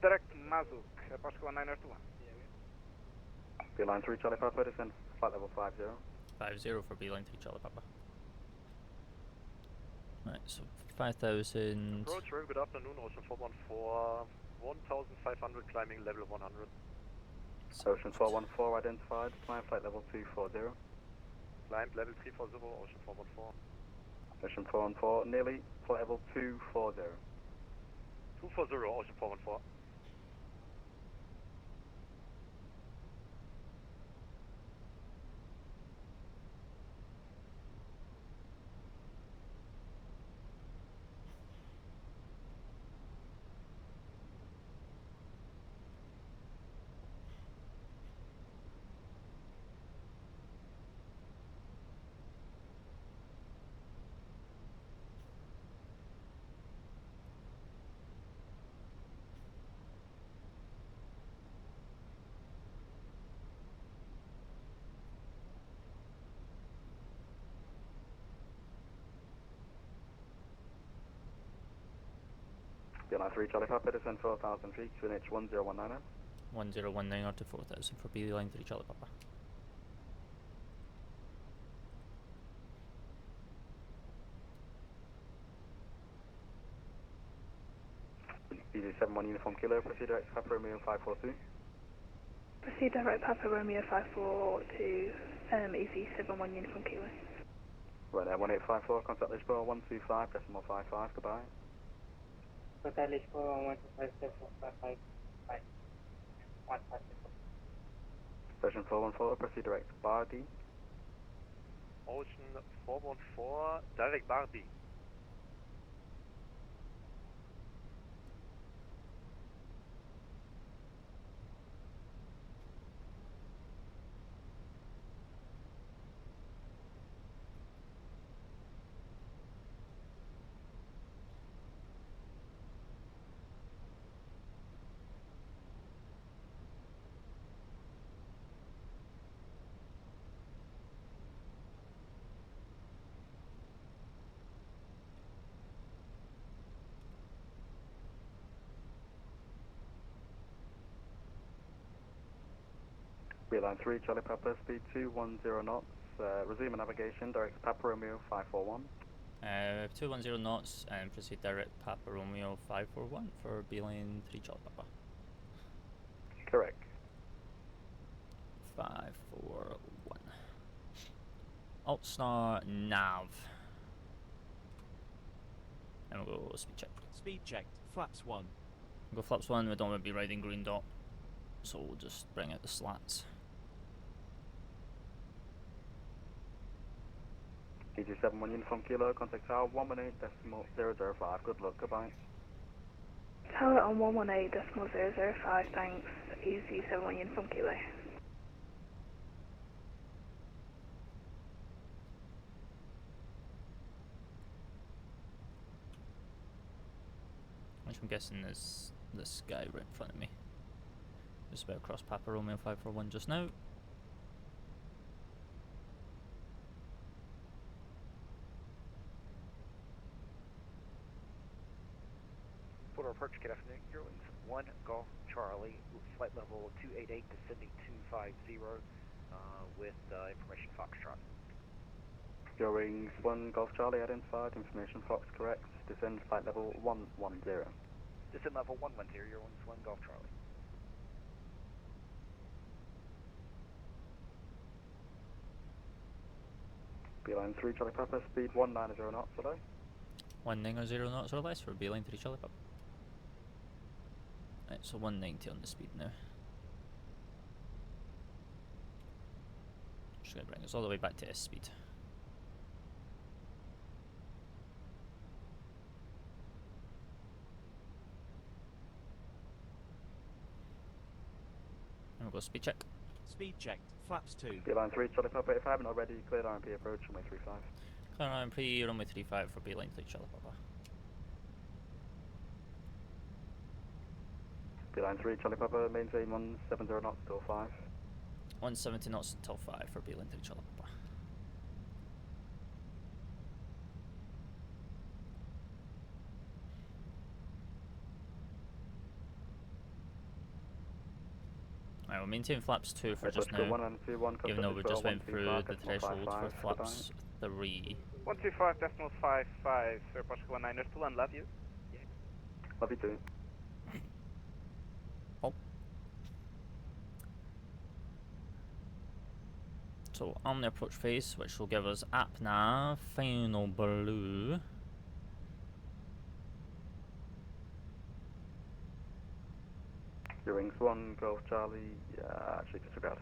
Direct Mazuk, Portugal 1921. Beeline 3 Charlie Papa, descend flight level 50. 50 for Beeline 3 Charlie Papa. Right, so 5,000. Approach, very good afternoon, Ocean 414, 1,500 climbing level 100. Ocean 414 identified, climb flight level 240. Climbed level 340, Ocean 414. Ocean 414, nearly, flight level 240. 240, Ocean 414. Beeline 3 Charlie Papa, descend 4,000 feet, QNH 1019. 1019 or to 4,000 for Beeline 3 Charlie Papa. Easy 71 Uniform Kilo, proceed direct Papa Romeo 542. Proceed direct Papa Romeo 542, easy 71 Uniform Kilo. Right there, 1854, contact Lisboa 125.55, goodbye. Total Lisboa 125.55, bye. 156. Version 414, proceed direct Bardi. Ocean 414, direct bar B. Beeline 3, Charlie Papa, speed 210 knots, resume navigation, direct Papa Romeo 541. 210 knots and proceed direct Papa Romeo 541 for Beeline 3 Charlie Papa. Correct. 541. Alt star nav. And we'll go speed check. Speed checked. Flaps 1. We'll go flaps 1, we don't want to be riding green dot. So we'll just bring out the slats. EG71 Uniform Kilo, contact tower 118.005. Good luck, goodbye. Tower on 118.005, thanks. EG71 Uniform Kilo. Which I'm guessing is this guy right in front of me. Just about across Papa Romeo 541 just now. Porto Airport, good afternoon. Eurowings 1 Golf Charlie, flight level 288, descending 250 with information Foxtrot. Eurowings 1 Golf Charlie, identified, information Fox correct, descend flight level 110. Descend level 110, Eurowings 1 Golf Charlie. Beeline 3 Charlie Papa, speed 190 knots, hello. 190 knots or less for Beeline 3 Charlie Papa. Right, so 190 on the speed now. Just gonna bring us all the way back to S speed. And we'll go speed check. Speed checked. Flaps 2. Beeline 3 Charlie Papa, if I haven't already, cleared RMP approach runway 35. Clear RMP runway 35 for Beeline 3 Charlie Papa. Beeline 3 Charlie Papa, maintain 170 knots till 5. 170 knots until 5 for Beeline 3 Charlie Papa. Alright, we'll maintain flaps 2 for just now, even though we just went through the threshold for flaps 3. 125.55, Sir Portugal 19er to land, love you. Love you too. Oh. So on the approach phase, which will give us app nav, final blue. Eurowings 1 Golf Charlie, actually disregard.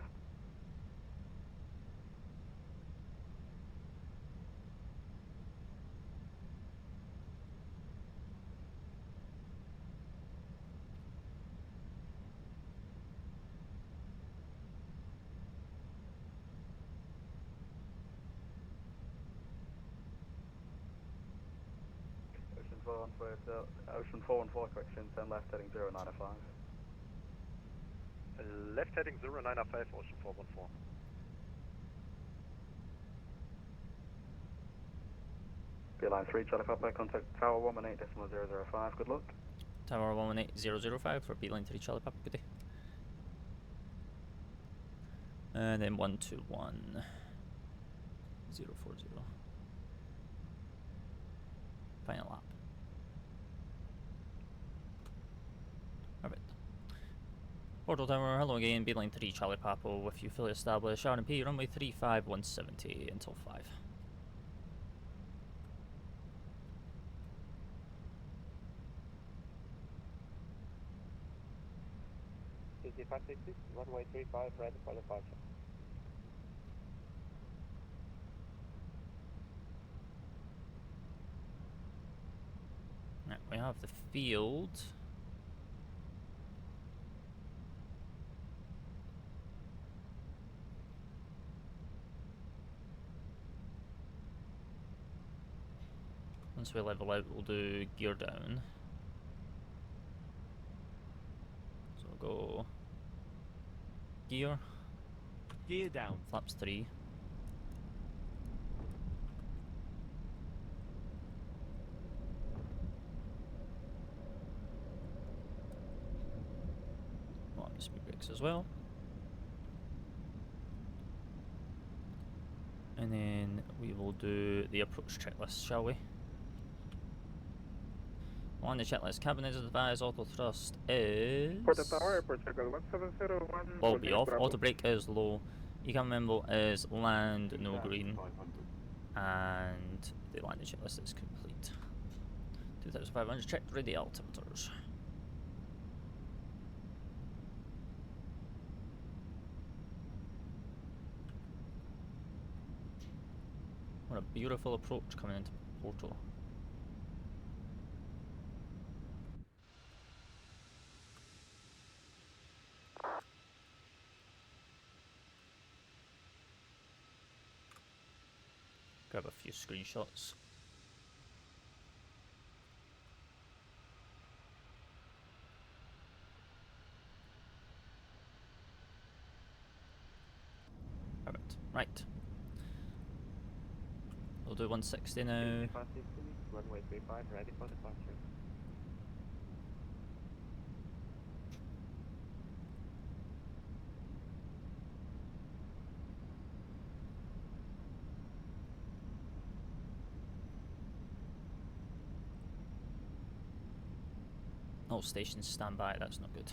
Ocean 414 correction, turn left heading 0905. Left heading 0905, Ocean 414. Beeline 3 Charlie Papa, contact tower 118.005, good luck. Tower 118.005 for Beeline 3 Charlie Papa, good day. And then 121.040. Final lap. Alright. Portal Tower, hello again, Beeline 3 Charlie Papa with you fully established. RMP runway 35, 170 until 5. CC566, runway 35, ready for departure. we have the field. Once we level out, we'll do gear down. So we'll go gear. Gear down. Flaps 3. Speed brakes as well. And then we will do the approach checklist, shall we? On the checklist, cabin is advised, auto thrust is... Porto Airport, Portugal 1701. Will be off, auto brake is low, ECAM memo is land, no green, and the landing checklist is complete. 2500 checked, ready altimeters. What a beautiful approach coming into Porto. Grab a few screenshots. Perfect. Right. We'll do 160 now. Runway 35, ready for departure. All stations stand by, that's not good.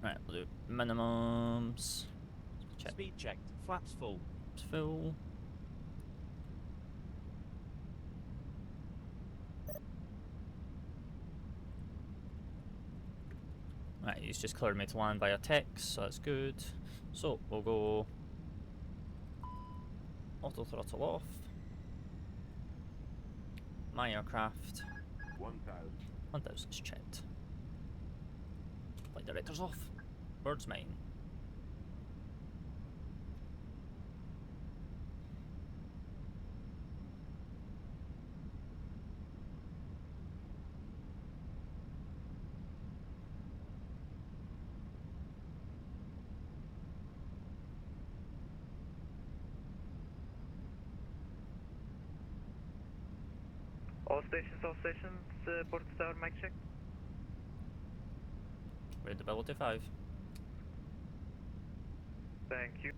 Right, we'll do minimums. Check. Speed checked. Flaps full. Flaps full. Right, he's just cleared me to land via text, so that's good. So we'll go auto throttle off. My aircraft. 1000 is checked. Flight director's off. Bird's mine. All stations, Porto Tower, mic check. Readability 5. Thank you.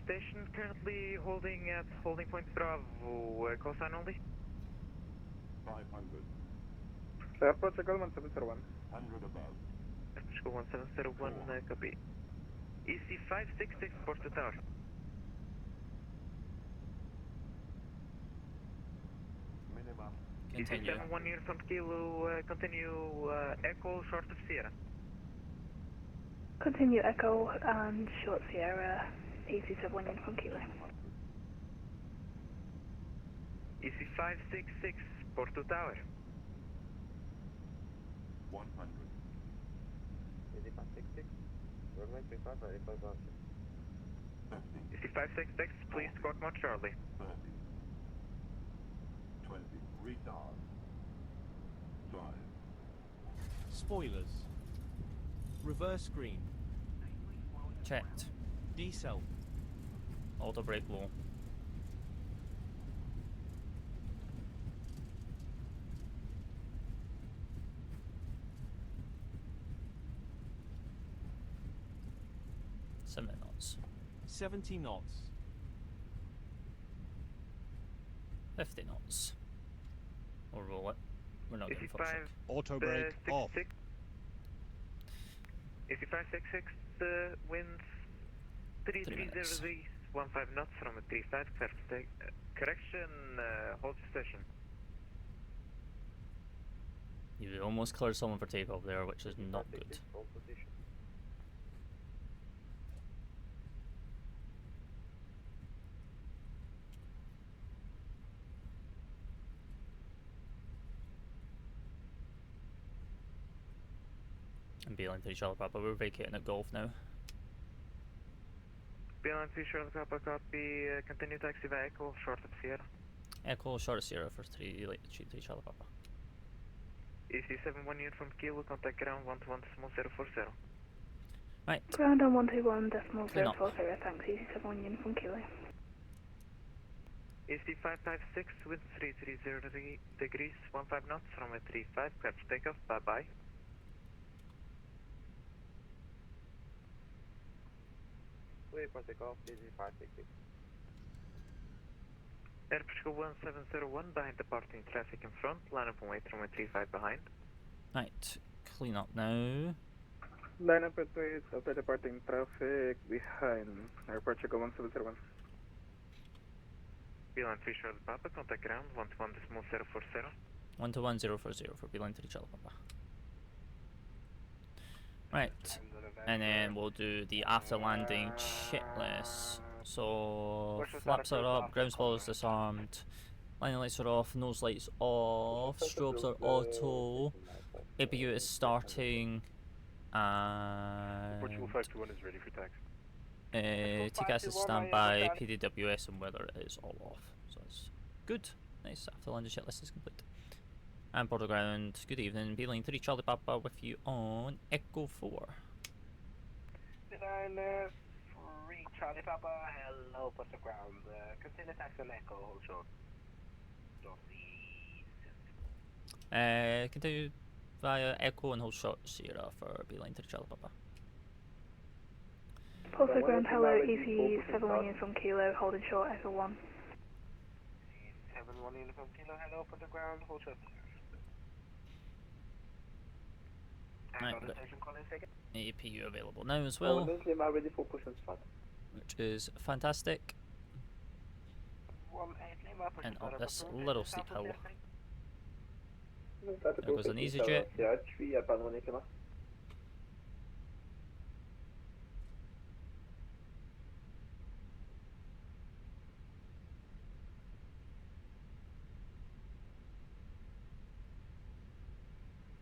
Station currently holding at holding point Bravo, cosine only. 500. Portugal 1701. 100 above. Portugal 1701, copy. EC 566, Porto Tower. Continue. EC 71 Uniform Kilo, continue Echo, short of Sierra. Continue Echo and short Sierra, EC71 Uniform Kilo. EC 566, Porto Tower. 100. Easy 566, runway 35, ready for departure. 50. EC 566, please squawk more Charlie. 30. 20. Retard. 5. Spoilers. Reverse green. Checked. Decel. Auto brake low. Seven knots. 70 knots. 50 knots. We'll roll it. We're not getting full EC5, shock. Auto brake off. EC 566, winds 3300, 15 knots from a 35, correction, hold station. You almost cleared someone for takeoff there, which is not good. Hold position. And Beeline 3 Charlie Papa, we're vacating at Golf now. Beeline 3 Charlie Papa, copy. Continue taxi via Echo, short of Sierra. Echo, short of Sierra for 3 Charlie Papa. EC71 unit from Kilo, contact ground 121.040. Right. Ground on 121.040, Clean up. thanks, EC71 unit from Kilo. EC556, wind 330 degrees, 15 knots, runway 35, clear for takeoff, bye bye. Clear for takeoff, EC566. Air Portugal 1701, behind departing traffic in front, line up and wait, runway 35 behind. Right, clean up now. Line up at wait after departing traffic behind Air Portugal 1701. Beeline 3 Charlie Papa, contact ground 121.040. 121.040 for Beeline 3 Charlie Papa. Right, and then we'll do the after landing checklist. So, flaps are up, ground spoilers disarmed, landing lights are off, nose lights off, strobes are auto, APU is starting, and Portugal 521 is ready for taxi. TCAS is standby, PDWS and weather is all off. So it's good. Nice, after landing checklist is complete. And Porto ground, good evening, Beeline 3 Charlie Papa with you on Echo 4. Beeline 3 Charlie Papa, hello Porto ground, continue taxi on Echo, hold short. Continue via Echo and hold short Sierra for Beeline 3 Charlie Papa. Porto ground, hello, EC71 unit from Kilo, holding short, Echo 1. 71 unit from Kilo, hello Porto ground, hold short. Right, APU available now as well, ready for push and start. which is fantastic. And up this little steep hill. There goes an EasyJet.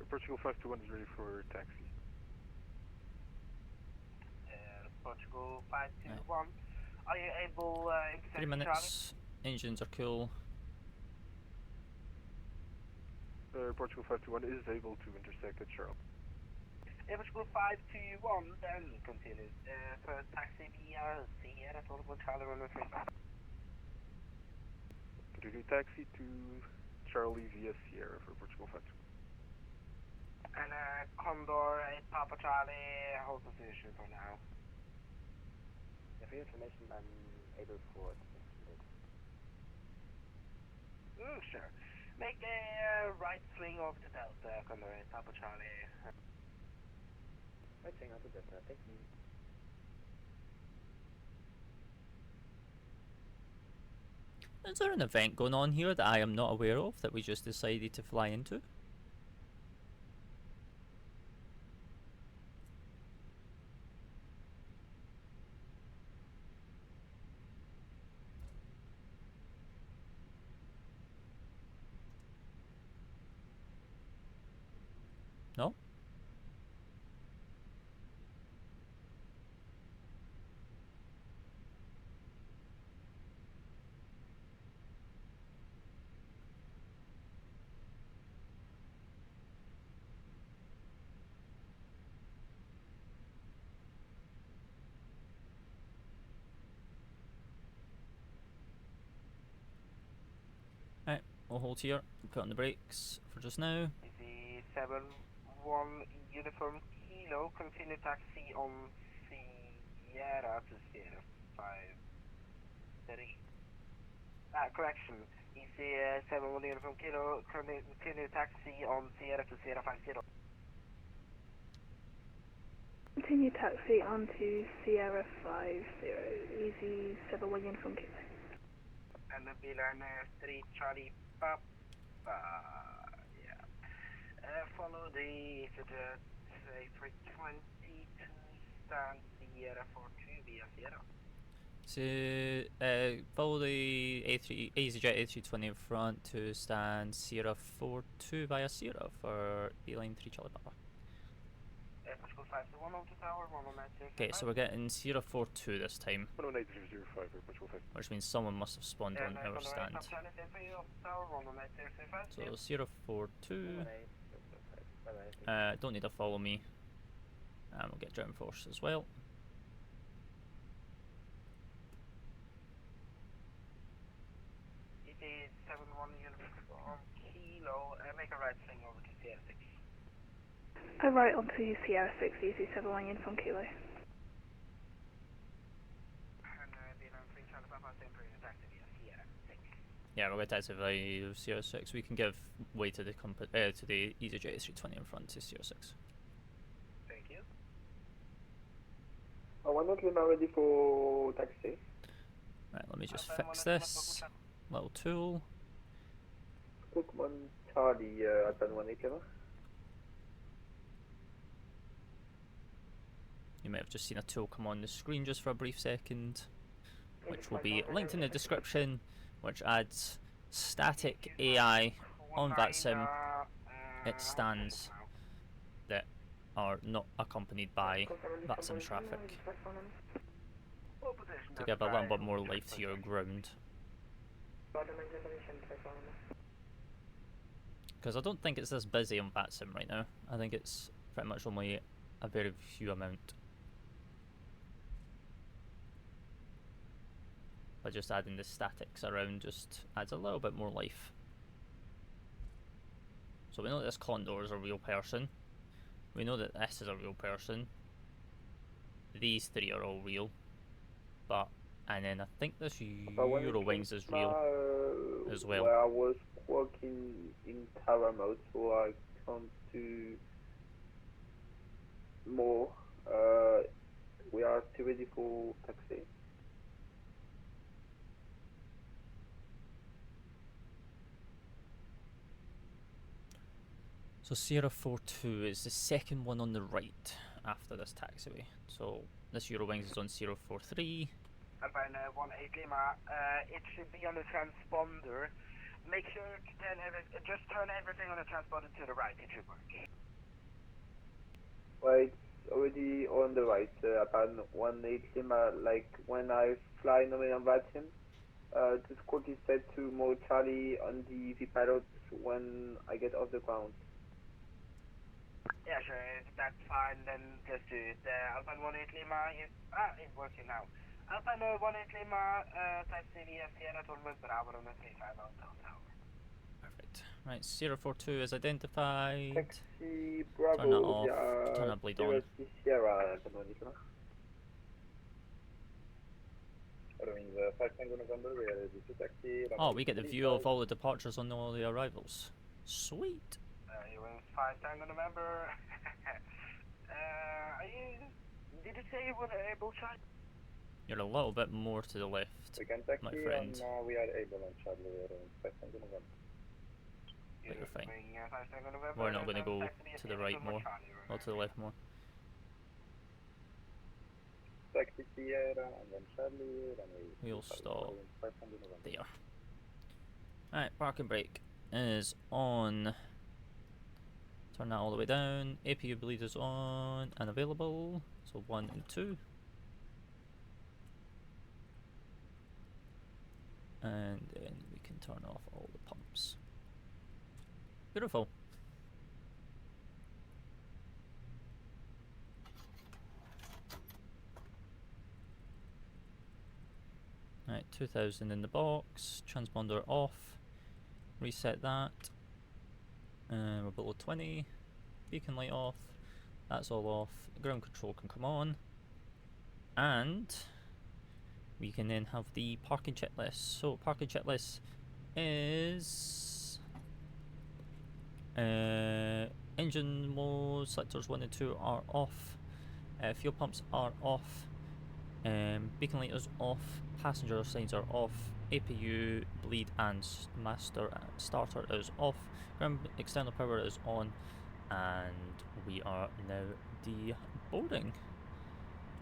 Portugal 521 is ready for taxi. Portugal 521, are you able to 3 minutes, engines are cool. Portugal 521 is able to intersect at Charlotte. Portugal 521, then continues for taxi via Sierra, Portugal Charlie runway 35. Continue taxi to Charlie via Sierra for Portugal 521. And Condor 8 Papa Charlie, hold position for now. For your information, I'm able for Sure. Make a right swing over to Delta, Condor 8 Papa Charlie. Right swing over to Delta, thank you. Is there an event going on here that I am not aware of that we just decided to fly into? No? Right, we'll hold here, put on the brakes for just now. Easy 71 uniform Kilo, continue taxi on Sierra to Sierra 53. Correction. Easy 71 uniform Kilo, continue taxi on Sierra to Sierra 50. Continue taxi onto Sierra 50, easy 71 uniform Kilo. And the Beeline 3 Charlie Papa, yeah. Follow the A320 to stand Sierra 42 via Sierra. So, follow the EasyJet A320 in front to stand Sierra 42 via Sierra for Beeline 3 Charlie Papa. Okay, so we're getting 042 this time, 118.005, which means someone must have spawned on our stand. So 042, don't need to follow me, and we'll get ground force as well. It is 71 uniform kilo, make a right swing over to CR6. Right onto CR6, easy 71 uniform kilo. And B93 Charlie Papa, same period, active CR6. Yeah, we're going to activate CR6. We can give way to the to the EasyJet A320 in front to CR6. Thank you. One not Lima ready for taxi. Right, let me just fix this little tool. Cookman Charlie Addons 180 Lima. You may have just seen a tool come on the screen just for a brief second, which will be linked in the description, which adds static AI on VATSIM at stands that are not accompanied by VATSIM traffic, to give a little bit more life to your ground. Because I don't think it's this busy on VATSIM right now. I think it's pretty much only a very few amount. But just adding the statics around just adds a little bit more life. So we know that this condor is a real person. We know that this is a real person. These three are all real. And then I think this Eurowings is real as well. I was working in tower mode, so I can't do more. We are still ready for taxi. So 042 is the second one on the right after this taxiway. So this Eurowings is on 043. Alpine 18 Lima, it should be on the transponder. Make sure to just turn everything on the transponder to the right, it should work. Well, it's already on the right, Alpine 18 Lima, like when I fly normally on VATSIM, the squawk is set to more Charlie on the VPilot when I get off the ground. Yeah, sure, if that's fine, then just do it. Alpine 18 Lima, it's working now. Alpine 18 Lima, taxi via Sierra Tournament Bravo on the 35 Hotel Tower. Perfect. Right, 042 is identified. Taxi Bravo, turn that off, turn that bleed on. Sierra, Oh, we get the view of all the departures on all the arrivals. Sweet. You win 5 Tango November. Did you say you were able to? You're a little bit more to the left, my friend. We are able on Charlie, But you're fine. We're not going to go to the right more, or to the left more. Taxi Sierra and then Charlie, We'll stop there. Alright, parking brake is on. Turn that all the way down. APU bleed is on and available. So 1 and 2. And then we can turn off all the pumps. Beautiful. Right, 2000 in the box. Transponder off. Reset that. We're below 20. Beacon light off. That's all off. Ground control can come on. And we can then have the parking checklist. So parking checklist is engine mode selectors 1 and 2 are off. Fuel pumps are off. Beacon light is off. Passenger signs are off. APU, bleed and master starter is off. Ground external power is on, and we are now deboarding.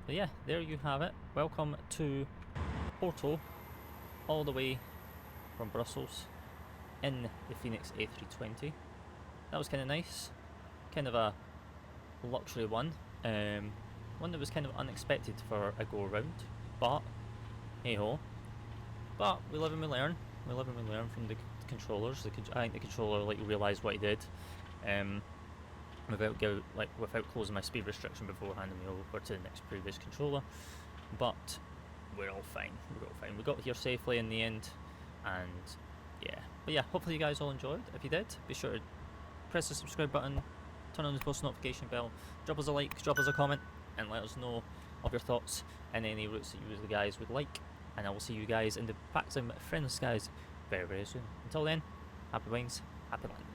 But yeah, there you have it. Welcome to Porto, all the way from Brussels in the Fenix A320. That was kind of nice, kind of a luxury one. One that was kind of unexpected for a go around, but hey ho. But we live and we learn. We live and we learn from the controllers. I think the controller realised what he did, without closing my speed restriction before handing me over to the next previous controller. But we're all fine. We're all fine. We got here safely in the end, and yeah. But yeah, hopefully you guys all enjoyed. If you did, be sure to press the subscribe button, turn on the post notification bell, drop us a like, drop us a comment, and let us know of your thoughts and any routes that you guys would like. And I will see you guys in the packs and friendly skies very, very soon. Until then, happy wings, happy landing.